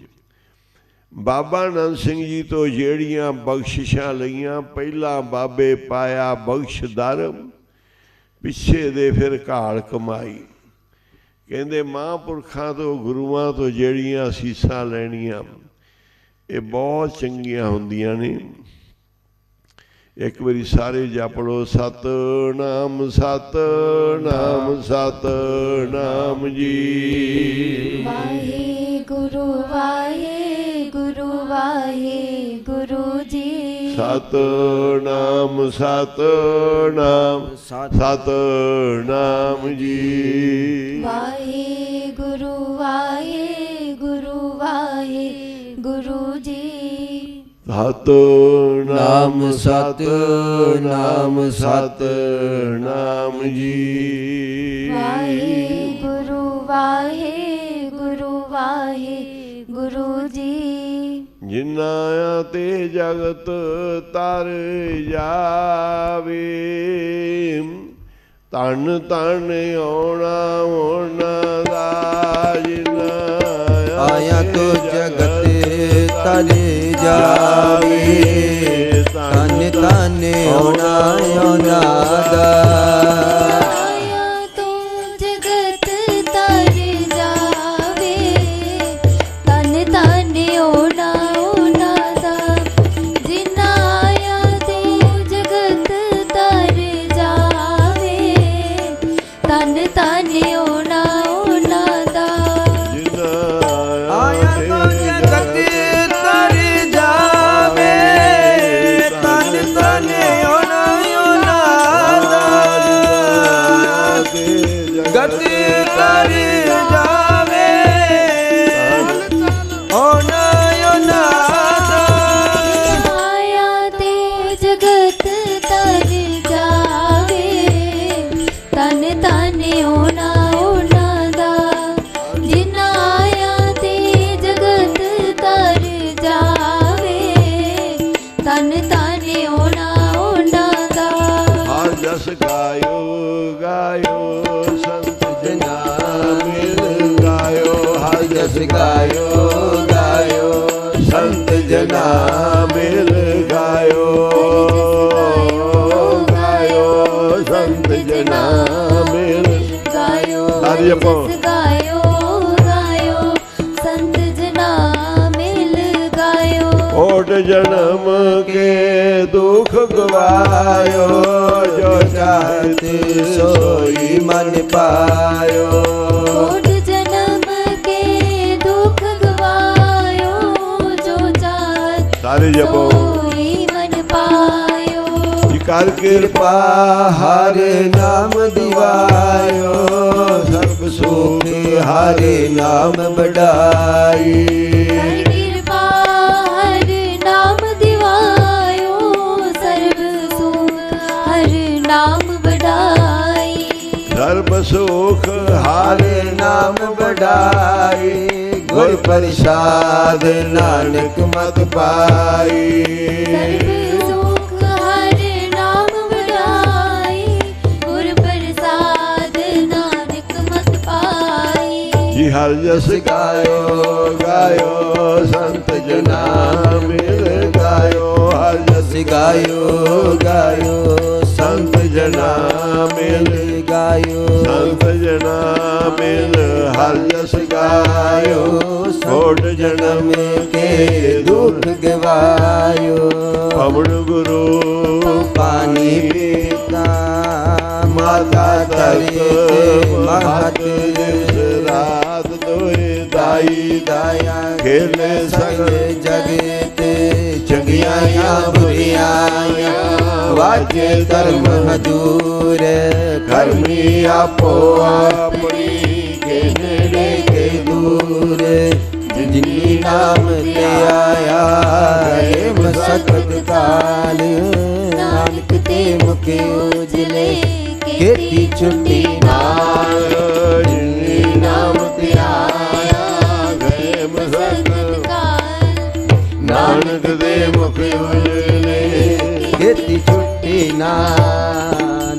ਬਾਬਾ ਨੰਦ ਸਿੰਘ ਜੀ ਤੋਂ ਜਿਹੜੀਆਂ ਬਖਸ਼ਿਸ਼ਾਂ ਲਈਆਂ, ਪਹਿਲਾਂ ਬਾਬੇ ਪਾਇਆ ਬਖਸ਼ ਦਰ, ਪਿੱਛੇ ਦੇ ਫਿਰ ਘਾਲ ਕਮਾਈ। ਕਹਿੰਦੇ ਮਹਾਂਪੁਰਖਾਂ ਤੋਂ, ਗੁਰੂਆਂ ਤੋਂ ਜਿਹੜੀਆਂ ਅਸੀਸਾਂ ਲੈਣੀਆਂ ਇਹ ਬਹੁਤ ਚੰਗੀਆਂ ਹੁੰਦੀਆਂ ਨੇ। ਇੱਕ ਵਾਰੀ ਸਾਰੇ ਜਪ ਲਓ, ਸਤਿਨਾਮ ਸਤਿਨਾਮ ਸਤਿਨਾਮ ਜੀ। ਵਾਹਿਗੁਰੂ ਵਾਹਿਗੁਰੂ ਵਾਹਿਗੁਰੂ ਜੀ। ਸਤਿਨਾਮ ਸਤਿਨਾਮ ਸਤਿਨਾਮ ਜੀ। ਵਾਹਿਗੁਰੂ ਵਾਹਿਗੁਰੂ ਵਾਹਿਗੁਰੂ ਜੀ। ਸਤਿਨਾਮ ਸਤਿਨਾਮ ਸਤਿਨਾਮ ਜੀ। ਵਾਹਿਗੁਰੂ ਵਾਹਿਗੁਰੂ ਵਾਹਿਗੁਰੂ ਜੀ। ਜਿਨ੍ਹਾਂ ਤੇ ਜਗਤ ਤਰ ਜਾਵੇ, ਧਨ ਧਨ ਆਉਣਾ ਉਹਨਾਂ ਦਾ। ਜਿਨ੍ਹਾਂ ਆਇਆ ਤੋ ਜਗਤ ਤਰ ਜਾਵੇ, ਧਨ ਧਨ ਆਉਣਾ ਉਹਨਾਂ ਦਾ। ਗਾਇਓ ਗਾਇਓ ਸੰਤ ਜਨਾ ਮਿਲ ਗਾਇਓ, ਗਾਇਓ ਸੰਤ ਜਨਾ ਮਿਲ ਗਾਇਓ। ਹਰ ਜਪੋ ਗਾਇਓ ਗਾਇਓ ਸੰਤ ਜਨਾ ਮਿਲ ਗਾਇਓ। ਕੋਟ ਜਨਮ ਕੇ ਦੁਖ ਗਵਾਇਓ, ਜੋ ਚਾਹਤ ਸੋਈ ਮਨ ਪਾਇਓ। ਸਾਰੇ ਜਪੋ ਮਨ ਪਾਇਓ। ਜੀ ਕਰ ਕਿਰਪਾ ਹਰ ਨਾਮ ਦਿਵਾਇਓ, ਸਰਬ ਸੁਖ ਹਰ ਨਾਮ ਬੜਾਈ। ਕਰ ਕਿਰਪਾ ਹਰ ਨਾਮ ਦਿਵਾਇਓ, ਸਰਬ ਸੁਖ ਹਰ ਨਾਮ ਬੜਾਈ। ਸਰਬ ਸੁਖ ਹਰ ਨਾਮ ਬੜਾਈ। ਗੁਰ ਪ੍ਰਸਾਦ ਨਾਨਕ ਮਤ ਪਾਈ ਸਰਬ ਸੁਖ ਹਰਿ ਨਾਮ ਵਡਾਈ ਗੁਰ ਪ੍ਰਸਾਦ ਨਾਨਕ ਮਤ ਪਾਈ ਜੀ ਹਰਿ ਜਸ ਗਾਇਓ ਗਾਇਓ ਸੰਤ ਜਨਾ ਮਿਲ ਗਾਇਓ ਹਰਿ ਜਸ ਗਾਇਓ ਗਾਇਓ ਸੰਤ ਜਨਾ ਮਿਲ ਗਾਇਓ ਸੰਤ ਜਨਾ ਮਿਲ ਹਰਿ ਜਸ ਗਾਇਓ ਕੋਟ ਜਨਮ ਕੇ ਦੁਖ ਗਵਾਇਓ ਪਵਨ ਗੁਰੂ ਪਾਣੀ ਪੀਤਾ ਮਾਤਾ ਤਰੇ ਮਹਤ ਰਾਤ ਦੋਏ ਦਾਈ ਦਾਇਆ ਖੇਲੇ ਸੰਗ ਜਗਤ ਚੰਗਿਆਈਆਂ ਬੁਰੀਆਈਆਂ ਵਾਜੇ ਧਰਮ ਹਜੂਰ ਕਰਮੀ ਆਪੋ ਆਪਣੀ ਕੇ ਨੇੜੇ ਕੇ ਦੂਰ ਜਿਨੀ ਨਾਮ ਤੇ ਆਇਆ ਹੈ ਮਸਕਤ ਕਾਲ ਨਾਨਕ ਤੇ ਮੁਖ ਉਜਲੇ ਕੀਤੀ ਛੁੱਟੀ ਨਾਲ ਜਿਨੀ ਨਾਮ ਤੇ ਆਇਆ ਗਏ ਮਸਕਤ ਨਾਨਕ ਦੇ ਮੁਖ ਉਜਲੇ ਕੀਤੀ ਛੁੱਟੀ ਨਾਲ